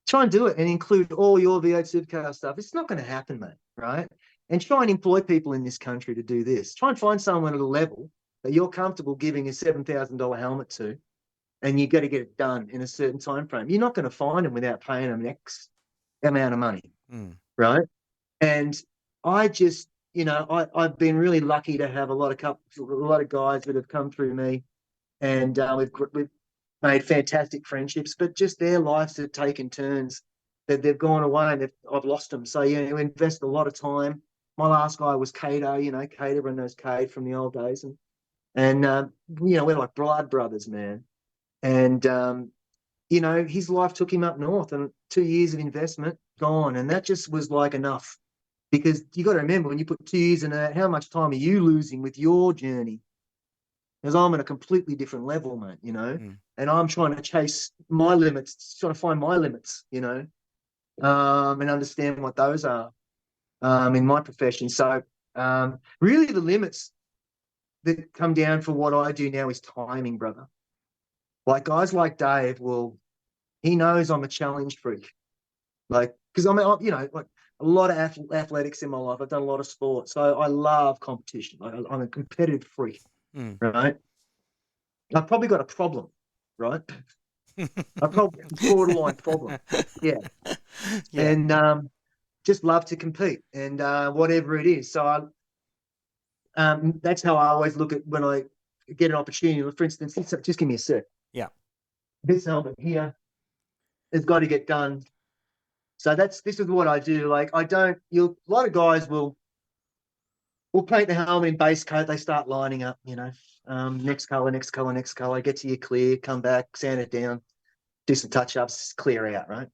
Try and do it and include all your V8 supercar stuff. It's not going to happen, mate. Right? And try and employ people in this country to do this. Try and find someone at a level that you're comfortable giving a $7,000 helmet to, and you've got to get it done in a certain time frame. You're not going to find them without paying them X amount of money, right? And I just, you know, I've been really lucky to have a lot of guys that have come through me, and we've made fantastic friendships. But just their lives have taken turns. That they've gone away, and I've lost them. So you know, we invest a lot of time. My last guy was Cato, you know, Cade, everyone knows Cade from the old days. And you know, we're like blood brothers, man. And, you know, his life took him up north, and 2 years of investment gone. And that just was like enough, because you got to remember, when you put 2 years in that, how much time are you losing with your journey? Because I'm at a completely different level, mate, you know, and I'm trying to chase my limits, trying to find my limits, you know, and understand what those are. In my profession. So really the limits that come down for what I do now is timing, brother. Like guys like Dave, he knows I'm a challenge freak. Like, because I'm, you know, like a lot of athletics in my life. I've done a lot of sport. So I love competition. I'm a competitive freak, right? I've probably got a problem, right? I've probably got a borderline problem. Yeah. And just love to compete, and whatever it is. So that's how I always look at when I get an opportunity. For instance, just give me a sec. Yeah. This helmet here has got to get done. So this is what I do. Like a lot of guys will paint the helmet in base coat. They start lining up, you know, next color, get to your clear, come back, sand it down, do some touch-ups, clear out, right?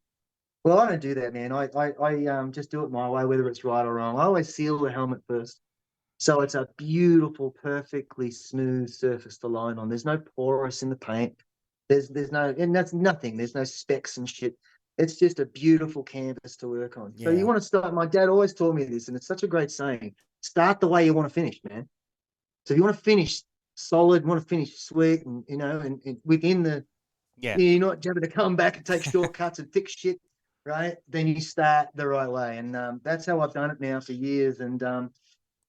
Well, I don't do that, man. I just do it my way, whether it's right or wrong. I always seal the helmet first. So it's a beautiful, perfectly smooth surface to line on. There's no porous in the paint. There's no, and that's nothing. There's no specks and shit. It's just a beautiful canvas to work on. Yeah. So you want to start, my dad always taught me this, and it's such a great saying. Start the way you want to finish, man. So if you want to finish solid, want to finish sweet, and, you know, and within the, you're not having to come back and take shortcuts and fix shit. Right, then you start the right way, and that's how I've done it now for years. And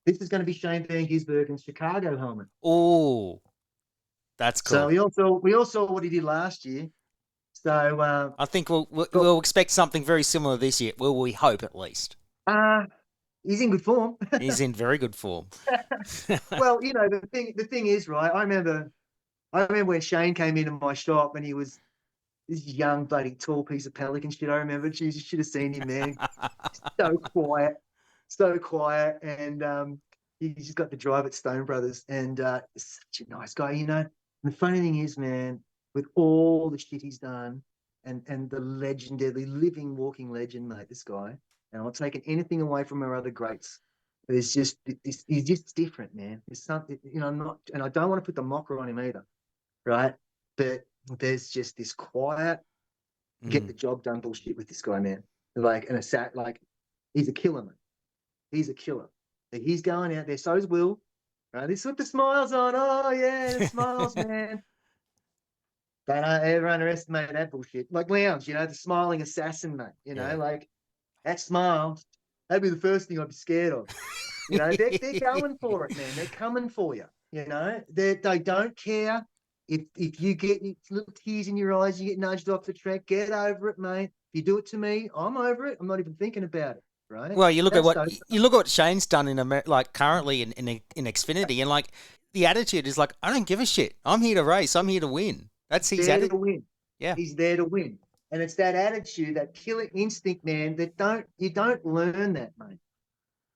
this is going to be Shane van Gisbergen's Chicago helmet. Oh, that's cool. So we all saw what he did last year. So I think we'll expect something very similar this year. Well, we hope at least. He's in good form. He's in very good form. Well, you know, the thing is, right? I remember when Shane came into my shop, and he was this young, bloody, tall piece of pelican shit. I remember. Jeez, you should have seen him, man. So quiet. And he just got to drive at Stone Brothers, and such a nice guy, you know. And the funny thing is, man, with all the shit he's done, and the legendary, living, walking legend, mate, this guy. And I'm not taking anything away from our other greats. He's just different, man. There's something, you know, and I don't want to put the mocker on him either, right? But there's just this quiet, get the job done bullshit with this guy, man. Like, and he's a killer, man. He's a killer. He's going out there, so's Will. Right? He's with the smiles on. Oh yeah, the smiles, man. Don't ever underestimate that bullshit. Like Lounge, you know, the smiling assassin, mate. You know, like that smile, that'd be the first thing I'd be scared of. You know, they're going for it, man. They're coming for you. You know, they don't care if you get little tears in your eyes, you get nudged off the track, get over it, mate. If you do it to me, I'm over it. I'm not even thinking about it, right? Well, you look That's at what Shane's done in currently in Xfinity, and like the attitude is like, I don't give a shit. I'm here to race. I'm here to win. That's his there to attitude. win. Yeah, He's there to win, and it's that attitude, that killer instinct, man. You don't learn that, mate.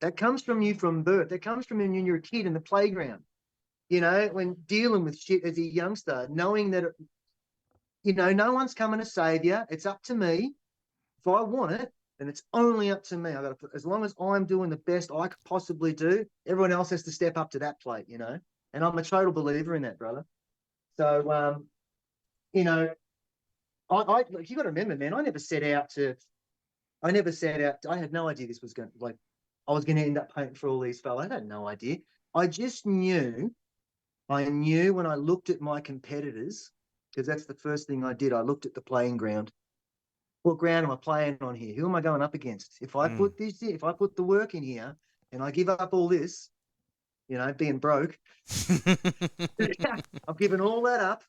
That comes from you from birth. That comes from when you're a kid in the playground. You know, when dealing with shit as a youngster, knowing that, no one's coming to save you. It's up to me. If I want it, then it's only up to me. I got to, as long as I'm doing the best I could possibly do, everyone else has to step up to that plate, And I'm a total believer in that, brother. So, I like, you got to remember, man. I had no idea this was going to, I was going to end up painting for all these fellas. I had no idea. I just knew. I knew when I looked at my competitors, because that's the first thing I did. I looked at the playing ground. What ground am I playing on here? Who am I going up against? If I put the work in here and I give up all this, being broke, I'm giving all that up,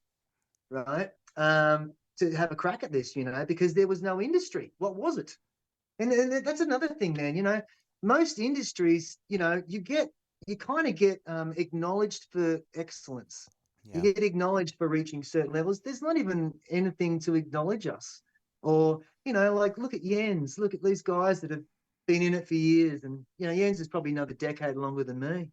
right? To have a crack at this, because there was no industry. What was it? And that's another thing, man. Most industries, you kind of get acknowledged for excellence. Yeah. You get acknowledged for reaching certain levels. There's not even anything to acknowledge us. Or, look at Jens. Look at these guys that have been in it for years. And, Jens is probably another decade longer than me,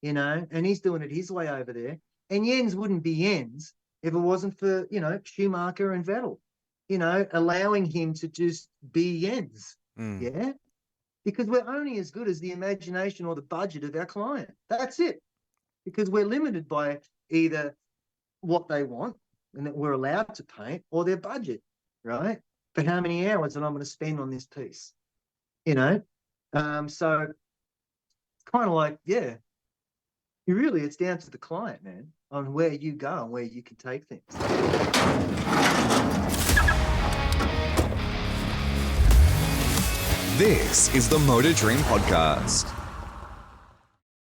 and he's doing it his way over there. And Jens wouldn't be Jens if it wasn't for, Schumacher and Vettel, allowing him to just be Jens. Yeah. Because we're only as good as the imagination or the budget of our client. That's it. Because we're limited by either what they want and that we're allowed to paint, or their budget, right? For how many hours that I'm going to spend on this piece, So it's kind of like, yeah, it's down to the client, man, on where you go and where you can take things. This is the Motor Dream Podcast.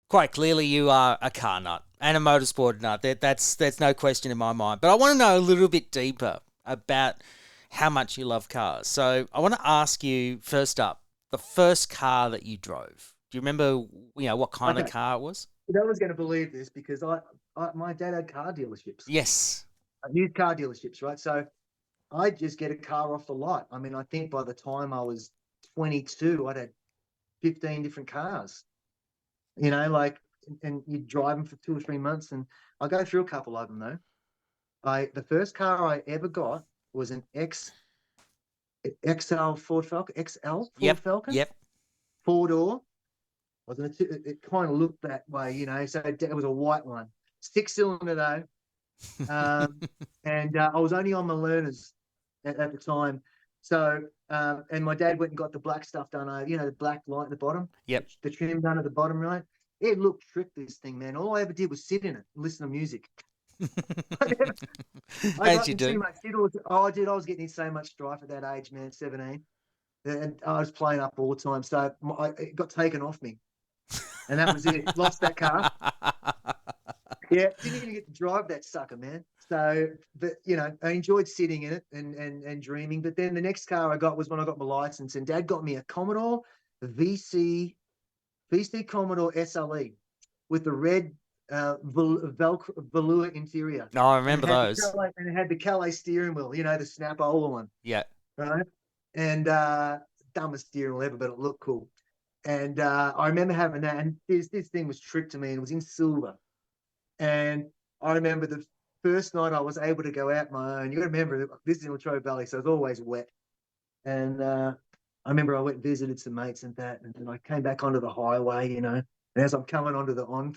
Quite clearly, you are a car nut and a motorsport nut. That's no question in my mind. But I want to know a little bit deeper about how much you love cars. So I want to ask you, first up, the first car that you drove. Do you remember, what kind of car it was? No one's going to believe this because my dad had car dealerships. Yes. Used car dealerships, right? So I just get a car off the lot. I mean, I think by the time I was 22, I'd had 15 different cars, and you drive them for 2 or 3 months. And I'll go through a couple of them though. The first car I ever got was an XL Ford Falcon, Falcon. Yep. 4-door. It kind of looked that way, so it was a white one, 6-cylinder though. And I was only on my learners at the time. So, and my dad went and got the black stuff done, the black light at the bottom. Yep. The trim done at the bottom, right? It looked trick, this thing, man. All I ever did was sit in it and listen to music. As you do. I was getting in so much strife at that age, man, 17. And I was playing up all the time. So it got taken off me. And that was it. Lost that car. Yeah, didn't even get to drive that sucker, man. So, but I enjoyed sitting in it and dreaming. But then the next car I got was when I got my license, and Dad got me a Commodore VC Commodore SLE with the red velour interior. No, I remember those. And it had the Calais steering wheel, the Snap-Ola one. Yeah. Right. And dumbest steering wheel ever, but it looked cool. And I remember having that, and this thing was tricked to me, and it was in silver. And I remember the first night I was able to go out my own. You got to remember, this is in Latrobe Valley, so it's always wet. And I remember I went and visited some mates and that, and then I came back onto the highway, and as I'm coming onto the I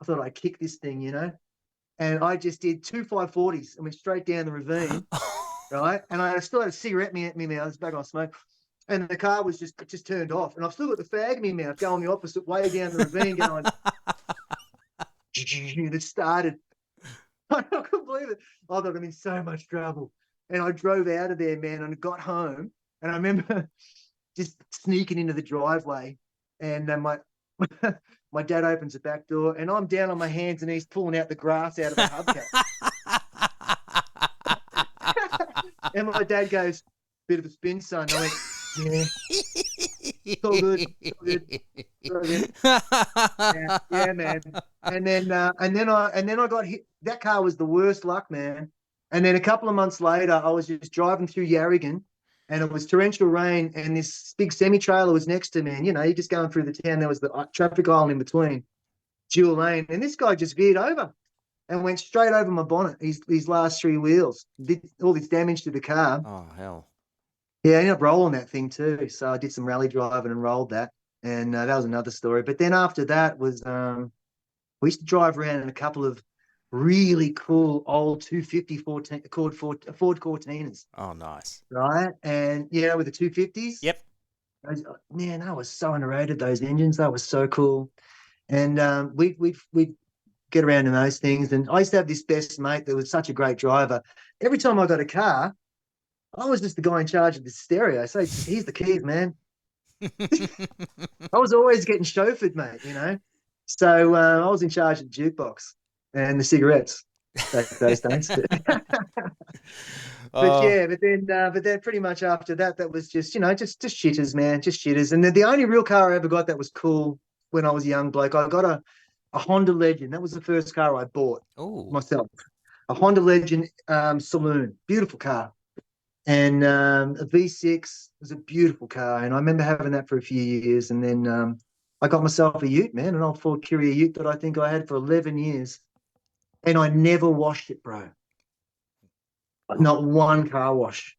thought I'd kick this thing, and I just did 2 540s and went straight down the ravine, right? And I still had a cigarette in me mouth. I was back on smoke. And the car was just turned off. And I've still got the fag in my mouth going the opposite way down the ravine going, and it started. I couldn't believe it. I thought I'm in so much trouble. And I drove out of there, man, and I got home. And I remember just sneaking into the driveway. And my dad opens the back door, and I'm down on my hands and knees pulling out the grass out of the hubcap. And my dad goes, "Bit of a spin, son." I went, "Yeah, it's all good, it's all good, it's all good." Yeah, man. And then I got hit. That car was the worst luck, man. And then a couple of months later, I was just driving through Yarrigan, and it was torrential rain, and this big semi-trailer was next to me. And you're just going through the town. There was the traffic island in between, dual lane, and this guy just veered over and went straight over my bonnet. These last three wheels did all this damage to the car. Oh, hell. Yeah, I ended up rolling that thing too. So I did some rally driving and rolled that, and that was another story. But then after that was we used to drive around in a couple of really cool old 250 Ford Cortinas, Oh, nice. right? And with the 250s. Yep. Man, that was so underrated. Those engines, that was so cool. And we'd get around in those things. And I used to have this best mate that was such a great driver. Every time I got a car, I was just the guy in charge of the stereo. So here's the keys, man. I was always getting chauffeured, mate. So I was in charge of the jukebox and the cigarettes back those days. But then pretty much after that, that was just shitters, man, just shitters. And then the only real car I ever got that was cool when I was a young bloke, I got a Honda Legend. That was the first car I bought myself. A Honda Legend saloon, beautiful car. And a V6 was a beautiful car. And I remember having that for a few years. And then I got myself a ute, man, an old Ford Courier ute that I think I had for 11 years. And I never washed it, bro. Not one car wash,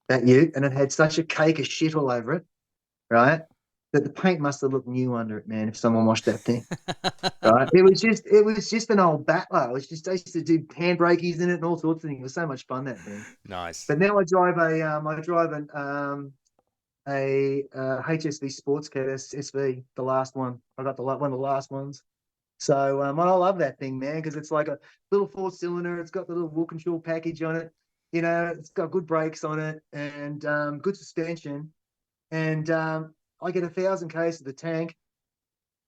that ute. And it had such a cake of shit all over it, right? That the paint must have looked new under it, man, if someone washed that thing. Right? It was just an old battler. I used to do handbrakies in it and all sorts of things. It was so much fun, that thing. Nice. But now I drive a HSV Sports Cat SV, the last one. I got one of the last ones. So I love that thing, man, because it's like a little 4-cylinder. It's got the little Walkinshaw package on it. It's got good brakes on it and good suspension. And I get 1,000 Ks of the tank.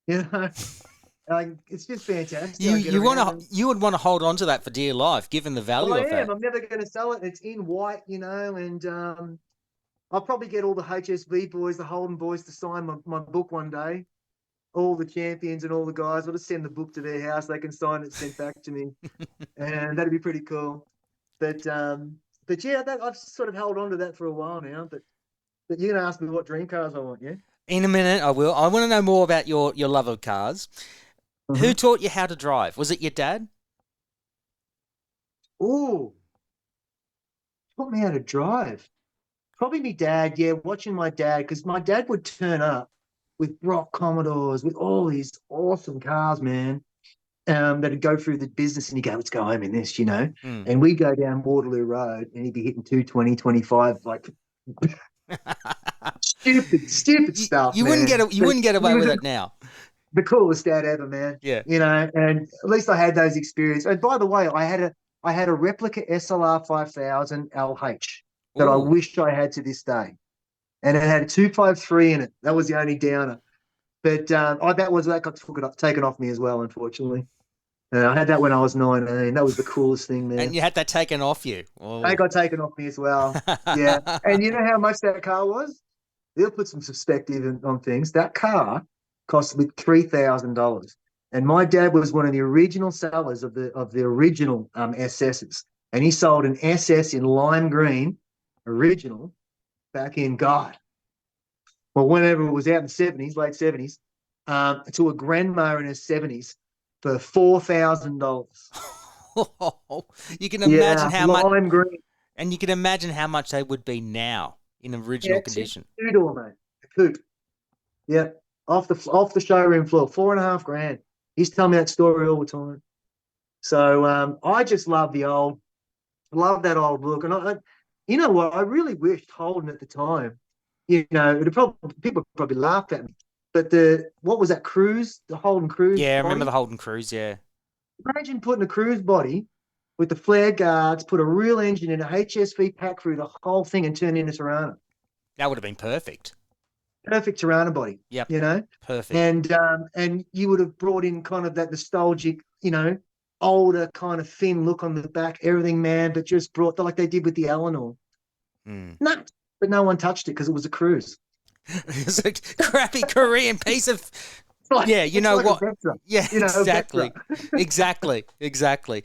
It's just fantastic. You would want to hold on to that for dear life, given the value of that. I'm never going to sell it. It's in white, and I'll probably get all the HSV boys, the Holden boys, to sign my book one day. All the champions and all the guys. I'll just send the book to their house. They can sign it, sent back to me, and that'd be pretty cool. But yeah, I've sort of held on to that for a while now. But you're going to ask me what dream cars I want, yeah? In a minute, I will. I want to know more about your love of cars. Mm-hmm. Who taught you how to drive? Was it your dad? Oh, taught me how to drive. Probably my dad, yeah, watching my dad, because my dad would turn up with Brock Commodores, with all these awesome cars, man, that'd go through the business, and he'd go, "Let's go home in this," And we go down Waterloo Road, and he'd be hitting 220, 25, like stupid stuff. You wouldn't get away with it now. The coolest dad ever, man. Yeah. And at least I had those experiences. And by the way, I had a replica SLR 5000 LH that I wish I had to this day. And it had a 253 in it. That was the only downer. But that got taken off me as well, unfortunately. I had that when I was 19. That was the coolest thing, man. And you had that taken off you. Oh. They got taken off me as well. Yeah. And you know how much that car was? They'll put some perspective on things. That car cost me $3,000. And my dad was one of the original sellers of the original SSs. And he sold an SS in lime green, original, back in whenever it was out in the 70s, late 70s, to a grandma in her 70s for $4,000. You can imagine how much lime green. And you can imagine how much they would be now in original condition. Two-door, mate. A coupe. Yeah. Off the showroom floor, $4,500. He's telling me that story all the time. So I just love that old look. And you know what? I really wished Holden at the time. People probably laughed at me. But what was that Cruise? The Holden Cruise. Yeah, I body? remember the Holden Cruise. Yeah. Imagine putting a Cruise body with the flare guards, put a real engine in a HSV pack through the whole thing, and turn it into Tirana. That would have been perfect. Perfect Tirana body. Yep. Perfect. And you would have brought in kind of that nostalgic, older kind of thin look on the back, everything, man, but just brought like they did with the Eleanor. Nuts. But no one touched it because it was a cruise. It's a crappy Korean piece of. Like, Yeah, you know like what? a Vectra, Yeah, you know, a exactly, Vectra. exactly.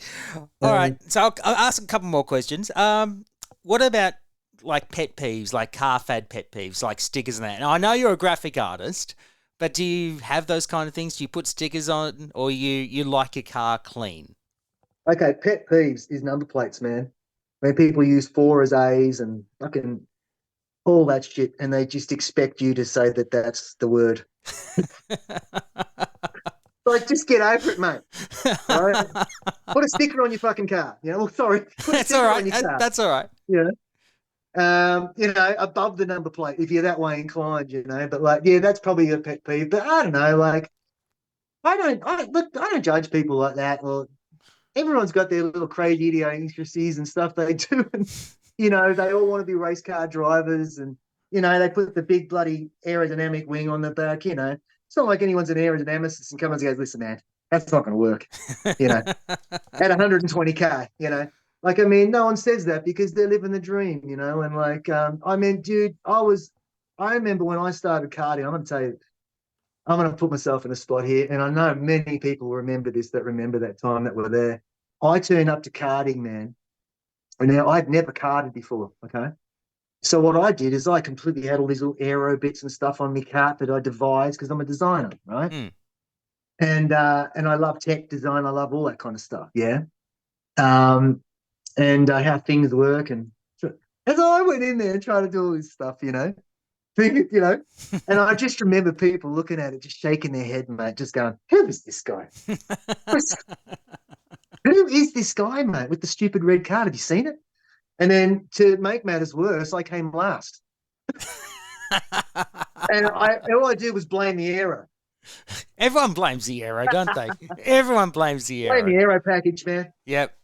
All right, so I'll ask a couple more questions. What about like pet peeves, like car fad pet peeves, like stickers and that? Now I know you're a graphic artist, but do you have those kind of things? Do you put stickers on, or you like your car clean? Okay, pet peeves is number plates, man. When people use 4 as A's and fucking all that shit, and they just expect you to say that that's the word. Like, just get over it, mate. All right? Put a sticker on your fucking car. You know, well, sorry. Put a That's sticker all right. on your car. That's all right. You know, above the number plate if you're that way inclined, you know. But like, yeah, that's probably a pet peeve. But I don't know, like, I don't judge people like that. Well, everyone's got their little crazy idiosyncrasies and stuff they do, and you know, they all want to be race car drivers, and you know, they put the big bloody aerodynamic wing on the back. You know, it's not like anyone's an aerodynamicist and comes and goes, "Listen, man, that's not going to work." You know, at 120k, you know. Like, I mean, no one says that because they're living the dream, you know. And like, I mean, dude, I remember when I started karting. I'm going to tell you, I'm going to put myself in a spot here, and I know many people remember this that remember that time that were there. I turned up to karting, man, and now I'd never karted before. Okay, so what I did is I completely had all these little aero bits and stuff on my kart that I devised because I'm a designer, right? And I love tech design. I love all that kind of stuff. Yeah. And how things work. And as I went in there and tried to do all this stuff, you know, you know, and I just remember people looking at it, just shaking their head, mate, just going, "Who is this guy? Who is this guy, mate, with the stupid red card? Have you seen it?" And then to make matters worse, I came last. And all I did was blame the aero. Everyone blames the aero, don't they? Everyone blames the aero. Blame the aero package, man. Yep.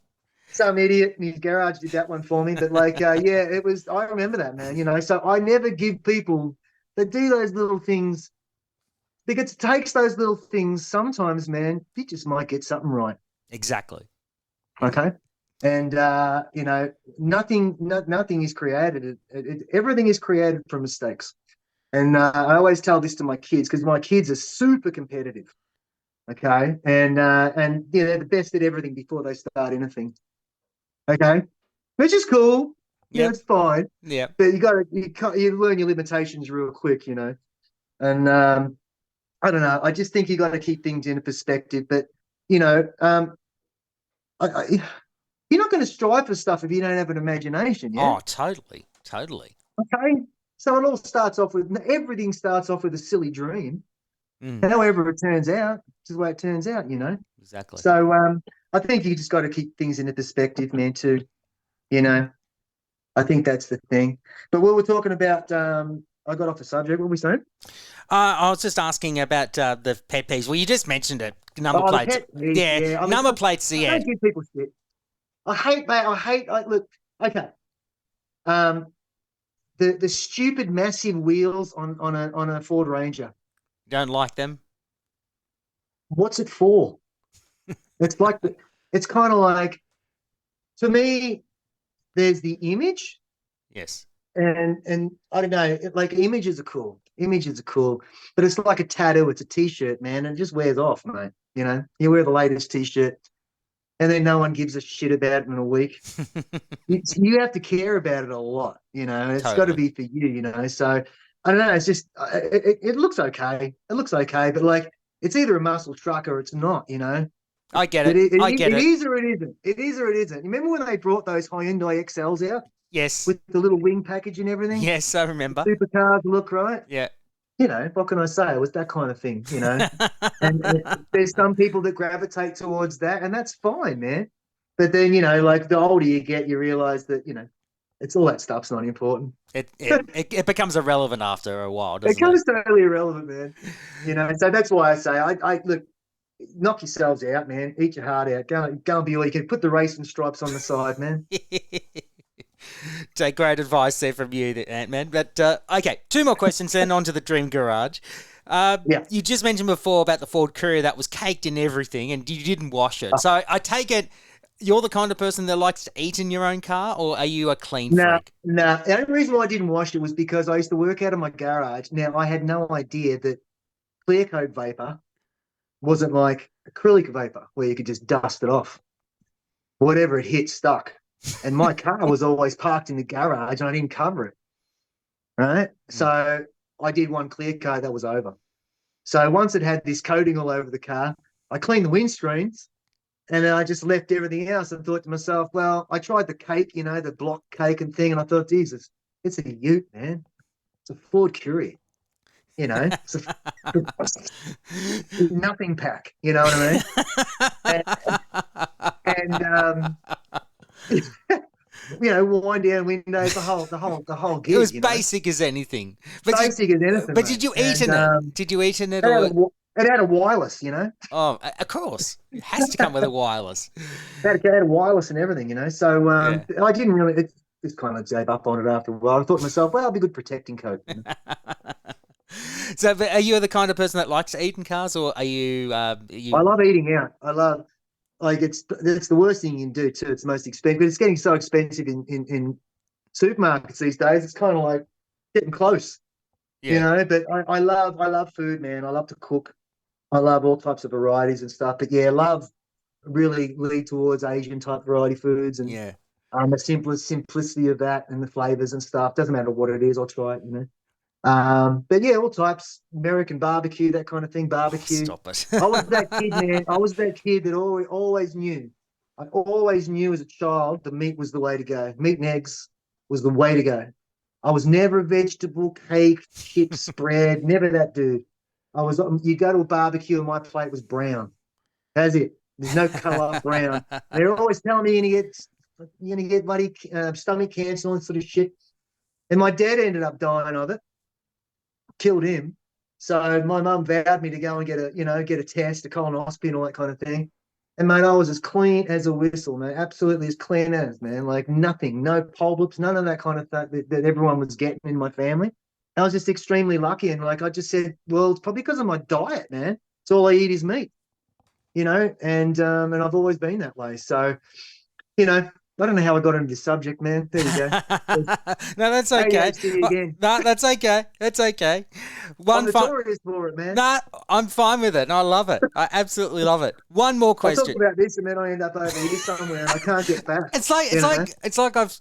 Some idiot in his garage did that one for me. But like, yeah, it was, I remember that, man, you know. So I never give people that do those little things, because it takes those little things sometimes, man, you just might get something right. Exactly. Okay. And, you know, nothing is created. Everything is created from mistakes. And I always tell this to my kids because my kids are super competitive. Okay. And you know, they're the best at everything before they start anything. Okay. Which is cool. Yeah, it's fine. Yeah. But you learn your limitations real quick, you know. And I don't know. I just think you got to keep things in perspective. But, you know, you're not going to strive for stuff if you don't have an imagination. Yeah. Oh, totally. Okay. So everything starts off with a silly dream. However it turns out, it's the way it turns out, you know. Exactly. So I think you just got to keep things into perspective, man, too. You know, I think that's the thing. But what we're talking about, I got off the subject. What were we saying? I was just asking about the pet peeves. Well, you just mentioned it. Number plates. Yeah. I mean, number plates. Yeah. I don't give people shit. I hate. Look. Okay. The stupid massive wheels on a Ford Ranger. Don't like them? What's it for? It's like it's kind of like, to me, there's the image. Yes. And I don't know, like images are cool. But it's like a tattoo. It's a T-shirt, man, and it just wears off, mate. You know, you wear the latest T-shirt, and then no one gives a shit about it in a week. You have to care about it a lot, you know. It's got to be for you, you know. So I don't know. It's just it looks okay. It looks okay, but like it's either a muscle truck or it's not, you know. I get it. It is or it isn't. It is or it isn't. You remember when they brought those Hyundai XLs out? Yes. With the little wing package and everything? Yes, I remember. Supercars look, right? Yeah. You know, what can I say? It was that kind of thing, you know. and there's some people that gravitate towards that, and that's fine, man. But then, you know, like the older you get, you realize that, you know, it's all that stuff's not important. It becomes irrelevant after a while, doesn't it? It becomes totally irrelevant, man. You know, so that's why I say, I look, knock yourselves out, man. Eat your heart out. Go and be all you can. Put the racing stripes on the side, man. Take great advice there from you, Antman. But okay, 2 more questions then on to the Dream Garage. Yeah. You just mentioned before about the Ford Courier that was caked in everything and you didn't wash it. So I take it you're the kind of person that likes to eat in your own car, or are you a clean No, freak? no. The only reason why I didn't wash it was because I used to work out of my garage. Now, I had no idea that clear coat vapor wasn't like acrylic vapor where you could just dust it off. Whatever it hit stuck. And my car was always parked in the garage and I didn't cover it. Right. So I did one clear coat, that was over. So once it had this coating all over the car, I cleaned the windscreens and then I just left everything else and thought to myself, well, I tried the cake, the block cake and thing, and I thought, Jesus, it's a Ute, man. It's a Ford Courier. It's a nothing pack, you know what I mean? Wind down windows, the whole gig. It was basic as anything. Basic as anything. But did you eat in it? Did you eat in it? It had a wireless, Oh, of course. It has to come with a wireless. It had a wireless and everything, So I didn't really, just kind of gave up on it after a while. I thought to myself, well, it'll be a good protecting coat. So, but are you the kind of person that likes to eat in cars, or are you? I love eating out. I love, it's the worst thing you can do too. It's the most expensive, but it's getting so expensive in supermarkets these days. It's kind of like getting close, But I love food, man. I love to cook. I love all types of varieties and stuff. But yeah, love really lead towards Asian type variety foods and the simplicity of that and the flavors and stuff. Doesn't matter what it is, I'll try it, But yeah, all types, American barbecue, that kind of thing, barbecue. Stop it. I was that kid, man. I was that kid that always knew. I always knew as a child the meat was the way to go. Meat and eggs was the way to go. I was never a vegetable, cake, chips, spread, never that dude. You go to a barbecue and my plate was brown. That's it. There's no color, brown. They're always telling me you're gonna get bloody stomach cancer and sort of shit. And my dad ended up dying of it. Killed him. So my mum vowed me to go and get a test, a colonoscopy and all that kind of thing. And mate, I was as clean as a whistle, man. Absolutely as clean as, man. Like nothing, no polyps, none of that kind of stuff that everyone was getting in my family. I was just extremely lucky. And like I just said, well, it's probably because of my diet, man. It's all I eat is meat. And I've always been that way. So, I don't know how I got into this subject, man. There you go. No, that's okay. No, that's okay. That's okay. I'm notorious for it, man. No, I'm fine with it, and I love it. I absolutely love it. One more question. I talk about this, and then I end up over here somewhere, and I can't get back. It's like I've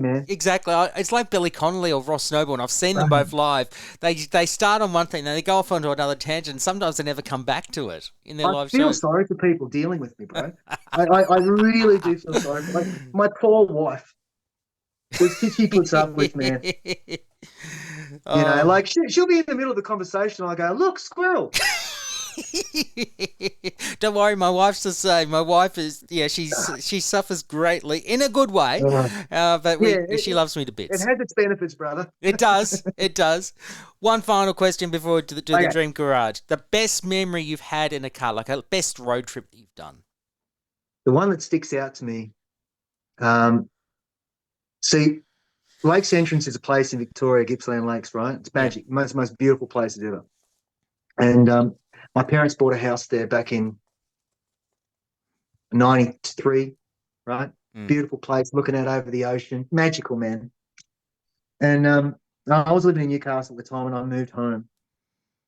man. Exactly. It's like Billy Connolly or Ross Noble, and I've seen them both live. They start on one thing, and they go off onto another tangent. And sometimes they never come back to it in their live shows. I feel sorry for people dealing with me, bro. I really do feel sorry. Like my poor wife, she puts up with, man. Like she'll be in the middle of the conversation. I go, look, squirrel. Don't worry, my wife's the same. My wife is, she suffers greatly in a good way, but she loves me to bits. It has its benefits, brother. It does. It does. One final question before we do the Dream Garage. The best memory you've had in a car, like a best road trip that you've done. The one that sticks out to me, see, Lakes Entrance is a place in Victoria, Gippsland Lakes, right? It's magic, most beautiful places ever. And my parents bought a house there back in 93, right? Beautiful place, looking out over the ocean, magical, man. And I was living in Newcastle at the time, and I moved home.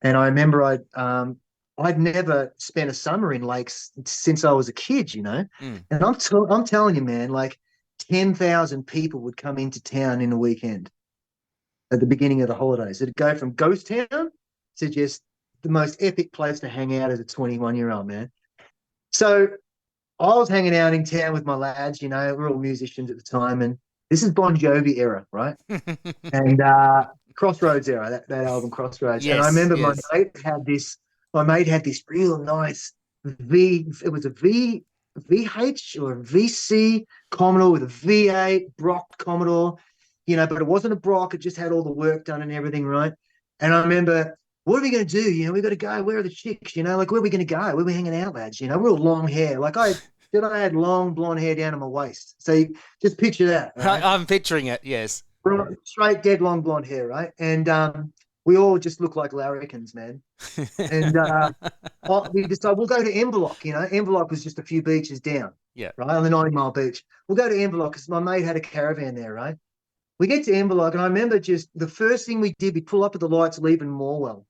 And I remember I'd never spent a summer in lakes since I was a kid, And I'm telling you, man, like 10,000 people would come into town in a weekend at the beginning of the holidays. It'd go from ghost town to just the most epic place to hang out as a 21-year-old, man. So I was hanging out in town with my lads, we're all musicians at the time, and this is Bon Jovi era, right? And Crossroads era, that album Crossroads. Yes, and I remember my mate had this real nice it was a VH or a VC Commodore with a V8 Brock Commodore, but it wasn't a Brock. It just had all the work done and everything, right? And I remember, what are we going to do? We got to go. Where are the chicks? Like, where are we going to go? Where are we hanging out, lads? We're all long hair. Like I had long blonde hair down to my waist. So you just picture that. Right? I'm picturing it. Yes. Straight, dead long blonde hair, right? And we all just look like larrikins, man. And we decided we'll go to Envelope. You know, Envelope was just a few beaches down, Yeah. right, on the 90-mile beach. We'll go to Envelope because my mate had a caravan there, right? We get to Envelope, and I remember just the first thing we did, we pull up at the lights leaving Morwell.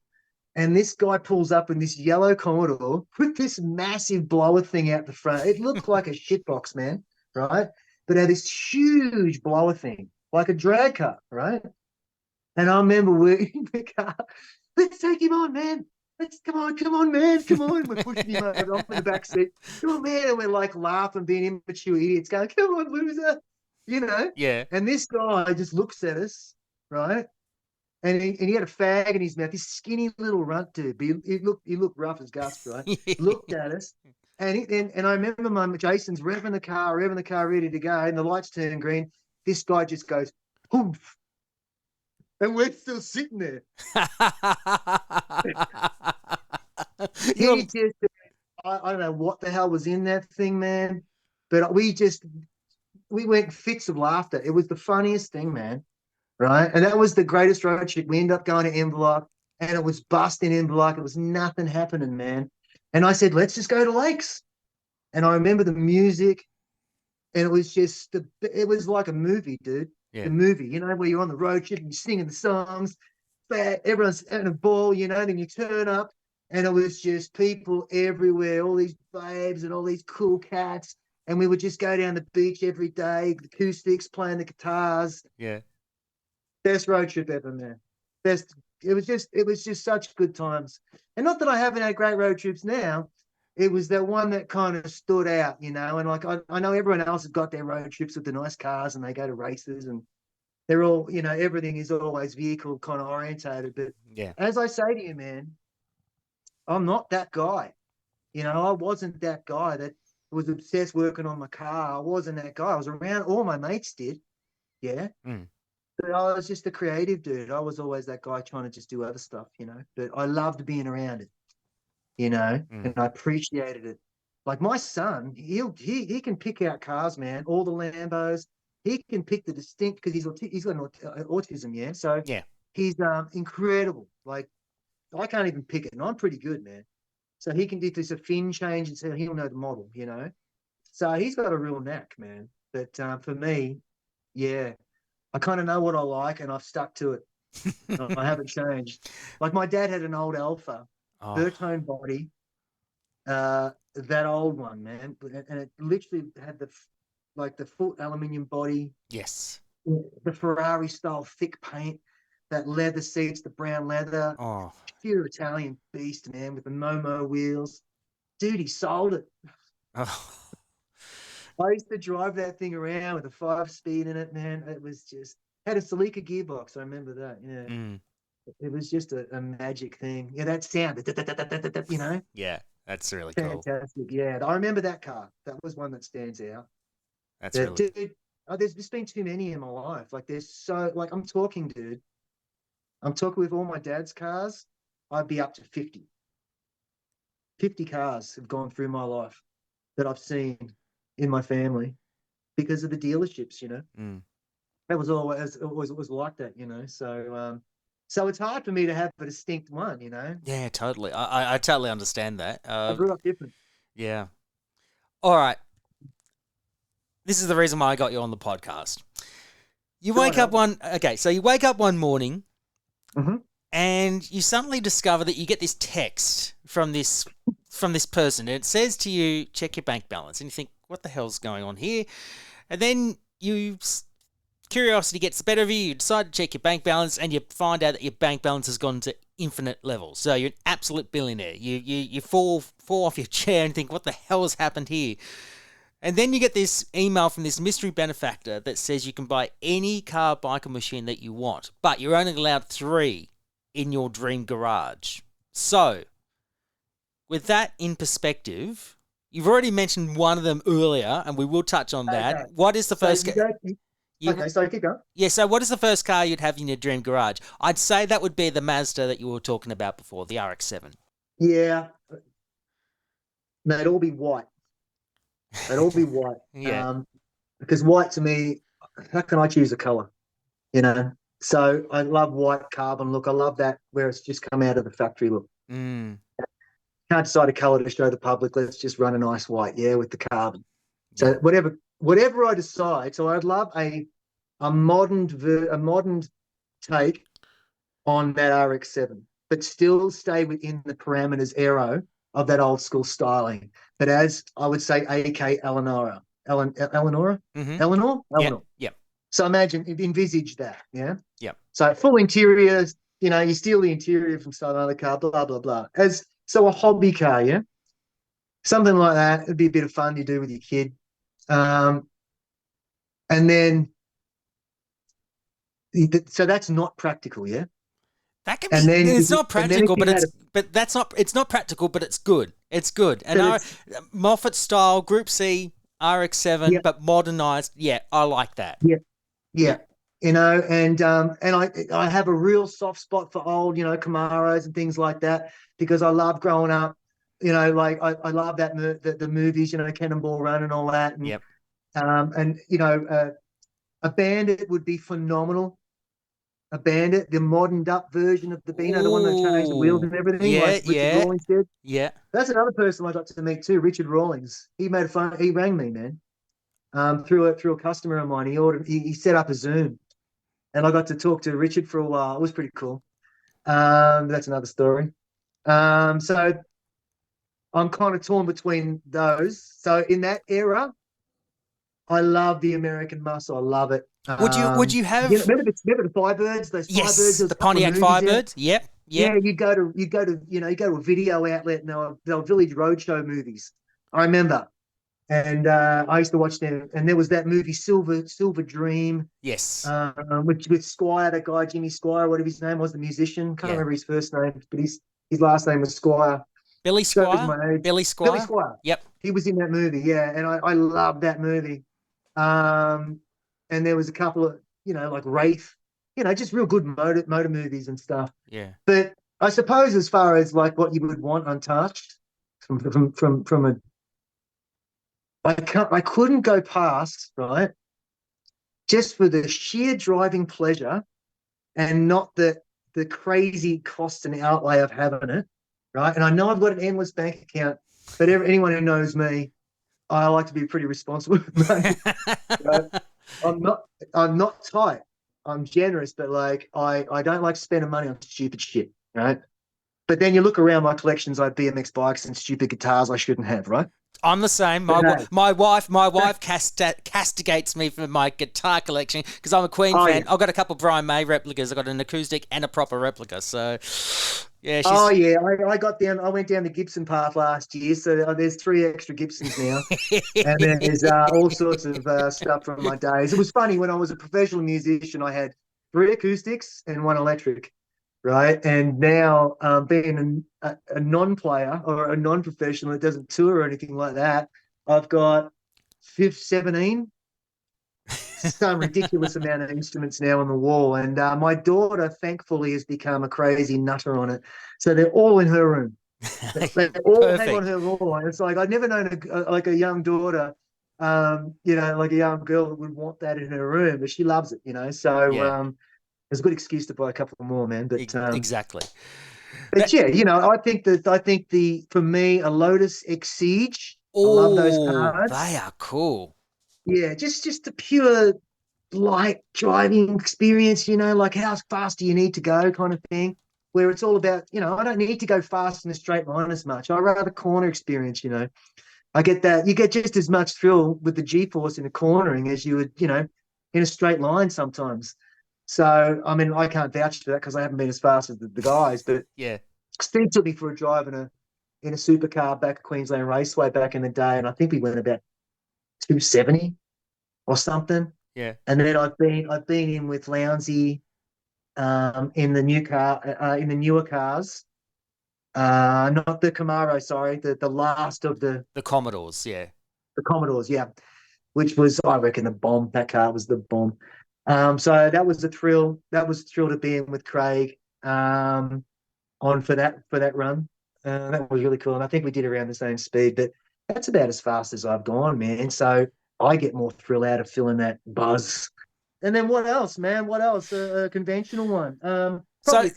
And this guy pulls up in this yellow Commodore with this massive blower thing out the front. It looked like a shitbox, man, right? But had this huge blower thing, like a drag car, right? And I remember we're in the car. Let's take him on, man. Come on, man. Come on. We're pushing him over off in the back seat. Come on, man. And we're like laughing, being immature idiots, going, come on, loser. You know? Yeah. And this guy just looks at us, right? And he had a fag in his mouth, this skinny little runt dude. But he looked rough as guts, right? Looked at us. And I remember Jason's revving the car ready to go, and the lights turn green. This guy just goes, poof. And we're still sitting there. He just, I don't know what the hell was in that thing, man. But we went fits of laughter. It was the funniest thing, man. Right? And that was the greatest road trip. We ended up going to Envelope, and it was busting Envelope. It was nothing happening, man. And I said, let's just go to Lakes. And I remember the music, and it was like a movie, dude. Yeah. The movie, you know, where you're on the road trip and you're singing the songs, everyone's having a ball, you know, then you turn up, and it was just people everywhere, all these babes and all these cool cats. And we would just go down the beach every day, the acoustics, playing the guitars. Yeah. Best road trip ever, man. Best. It was just such good times. And not that I haven't had great road trips now. It was that one that kind of stood out, you know. And like I know everyone else has got their road trips with the nice cars and they go to races and they're all, you know, everything is always vehicle kind of orientated. But Yeah. as I say to you, man, I'm not that guy. You know, I wasn't that guy that was obsessed working on my car. I wasn't that guy. I was around, all my mates did. Yeah. Mm. But I was just a creative dude. I was always that guy trying to just do other stuff, you know. But I loved being around it, you know, and I appreciated it. Like my son, he can pick out cars, man. All the Lambos. He can pick the distinct because he's got autism, yeah. So Yeah. he's incredible. Like I can't even pick it, and I'm pretty good, man. So he can do this a fin change, and so he'll know the model, you know. So he's got a real knack, man. But for me, yeah. I kind of know what I like, and I've stuck to it. I haven't changed. Like my dad had an old Alpha, third-tone body, that old one, man, and it literally had the foot aluminium body. Yes. The Ferrari style thick paint, that leather seats, the brown leather. Oh. Pure Italian beast, man, with the Momo wheels. Dude, he sold it. Oh. I used to drive that thing around with a 5-speed in it, man. It was just had a Celica gearbox. I remember that. Yeah, It was just a magic thing. Yeah, that sound, you know. Yeah, that's really cool. Fantastic. Yeah, I remember that car. That was one that stands out. That's really. Dude, there's been too many in my life. Like there's so like I'm talking, dude. I'm talking with all my dad's cars. I'd be up to 50. 50 cars have gone through my life that I've seen in my family because of the dealerships, you know. That was always like that, you know. So so it's hard for me to have a distinct one, you know. Yeah, totally. I totally understand that. I grew up different. Yeah. All right. This is the reason why I got you on the podcast. You wake up one morning and you suddenly discover that you get this text from this person, and it says to you, check your bank balance, and you think, what the hell's going on here? And then curiosity gets the better of you, you decide to check your bank balance, and you find out that your bank balance has gone to infinite levels. So you're an absolute billionaire. You fall off your chair and think, what the hell has happened here? And then you get this email from this mystery benefactor that says you can buy any car, bike, or machine that you want, but you're only allowed 3 in your dream garage. So, with that in perspective, you've already mentioned one of them earlier, and we will touch on that. Okay. What is the first car? Okay, so keep going. Yeah, so what is the first car you'd have in your dream garage? I'd say that would be the Mazda that you were talking about before, the RX-7. Yeah. They'd all be white. They'd all be white. Yeah. Because white to me, how can I choose a color? You know, So I love white carbon look. I love that where it's just come out of the factory look. Mm. Can't decide a color to show the public. Let's just run a nice white, with the carbon. So Yeah. whatever I decide. So I'd love a modern take on that RX-7, but still stay within the parameters aero of that old school styling. But as I would say, AK Eleonora, Eleanor, Mm-hmm. Eleanor, Yep. Eleanor. Yep. So envisage that, yeah. Yep. So full interiors, you steal the interior from some other car, blah blah blah. So a hobby car, yeah, something like that. It'd be a bit of fun to do with your kid, and then so that's not practical, yeah. That can And be. then It's not and then if practical, you but had that's not. It's not practical, but it's good. It's good. And But Moffat style Group C RX-7, Yeah. but modernized. Yeah, I like that. Yeah, and I have a real soft spot for old, Camaros and things like that because I love growing up. Like I love the movies, Cannonball Run and all that, Yep. and a Bandit would be phenomenal. A Bandit, the moderned up version of the Beano, the one that changed the wheels Ooh. and everything, Yeah. like Richard Yeah. Rawlings did. Yeah. That's another person I got to meet too, Richard Rawlings. He made fun. He rang me, man, through a customer of mine. He set up a Zoom, and I got to talk to Richard for a while. It was pretty cool. That's another story. So I'm kind of torn between those. So in that era, I love the American muscle. I love it. Would you have? Remember the Firebirds? Those Yes, Firebirds. There was the a couple of Pontiac movies out. Firebirds. Yep. Yeah, Yep. you go to a video outlet and they were Village Roadshow movies. I remember, and I used to watch them. And there was that movie Silver Dream, Yes. with Squire, that guy Jimmy Squire, whatever his name was, the musician. Can't Yeah. remember his first name, but his last name was Squire. Billy Shows Squire. my age. Billy Squire. Billy Squire. Yep. He was in that movie, yeah, and I love that movie. And there was a couple of like Wraith, just real good motor movies and stuff. Yeah. But I suppose as far as like what you would want untouched from a, I couldn't go past, right, just for the sheer driving pleasure and not the crazy cost and outlay of having it, right? And I know I've got an endless bank account, but anyone who knows me, I like to be pretty responsible with money. Right? I'm not tight. I'm generous, but like I don't like spending money on stupid shit, right? But then you look around my collections, I have BMX bikes and stupid guitars I shouldn't have, right? I'm the same. My wife castigates me for my guitar collection because I'm a Queen fan. Yeah. I've got a couple of Brian May replicas. I've got an acoustic and a proper replica. So, yeah. I got down. I went down the Gibson path last year, so there's 3 extra Gibsons now, and there's all sorts of stuff from my days. It was funny when I was a professional musician. I had 3 acoustics and 1 electric, right? And now, being a non-player or a non-professional that doesn't tour or anything like that, I've got 17 some ridiculous amount of instruments now on the wall. And my daughter, thankfully, has become a crazy nutter on it. So they're all in her room. They all hang on her wall. And it's like I've never known a young daughter, like a young girl that would want that in her room, but she loves it, So Yeah. it's a good excuse to buy a couple more, man. But exactly. But yeah, I think for me, a Lotus Exige. I love those cars. They are cool. Yeah, just the pure light driving experience, like how fast do you need to go kind of thing, where it's all about, I don't need to go fast in a straight line as much. I rather corner experience, I get that. You get just as much thrill with the G-force in a cornering as you would, in a straight line sometimes. So, I mean, I can't vouch for that because I haven't been as fast as the guys, but Yeah. Steve took me for a drive in a supercar back at Queensland Raceway back in the day, and I think we went about 270 or something. Yeah. And then I've been in with Lounsey in the newer cars. Not the Camaro, sorry, the last of the Commodores, yeah. The Commodores, yeah. Which was, I reckon, the bomb. That car was the bomb. So that was a thrill. That was a thrill to be in with Craig on for that run. That was really cool. And I think we did around the same speed, but that's about as fast as I've gone, man. So I get more thrill out of feeling that buzz And then what else, man? What else? A conventional one. So, Probably.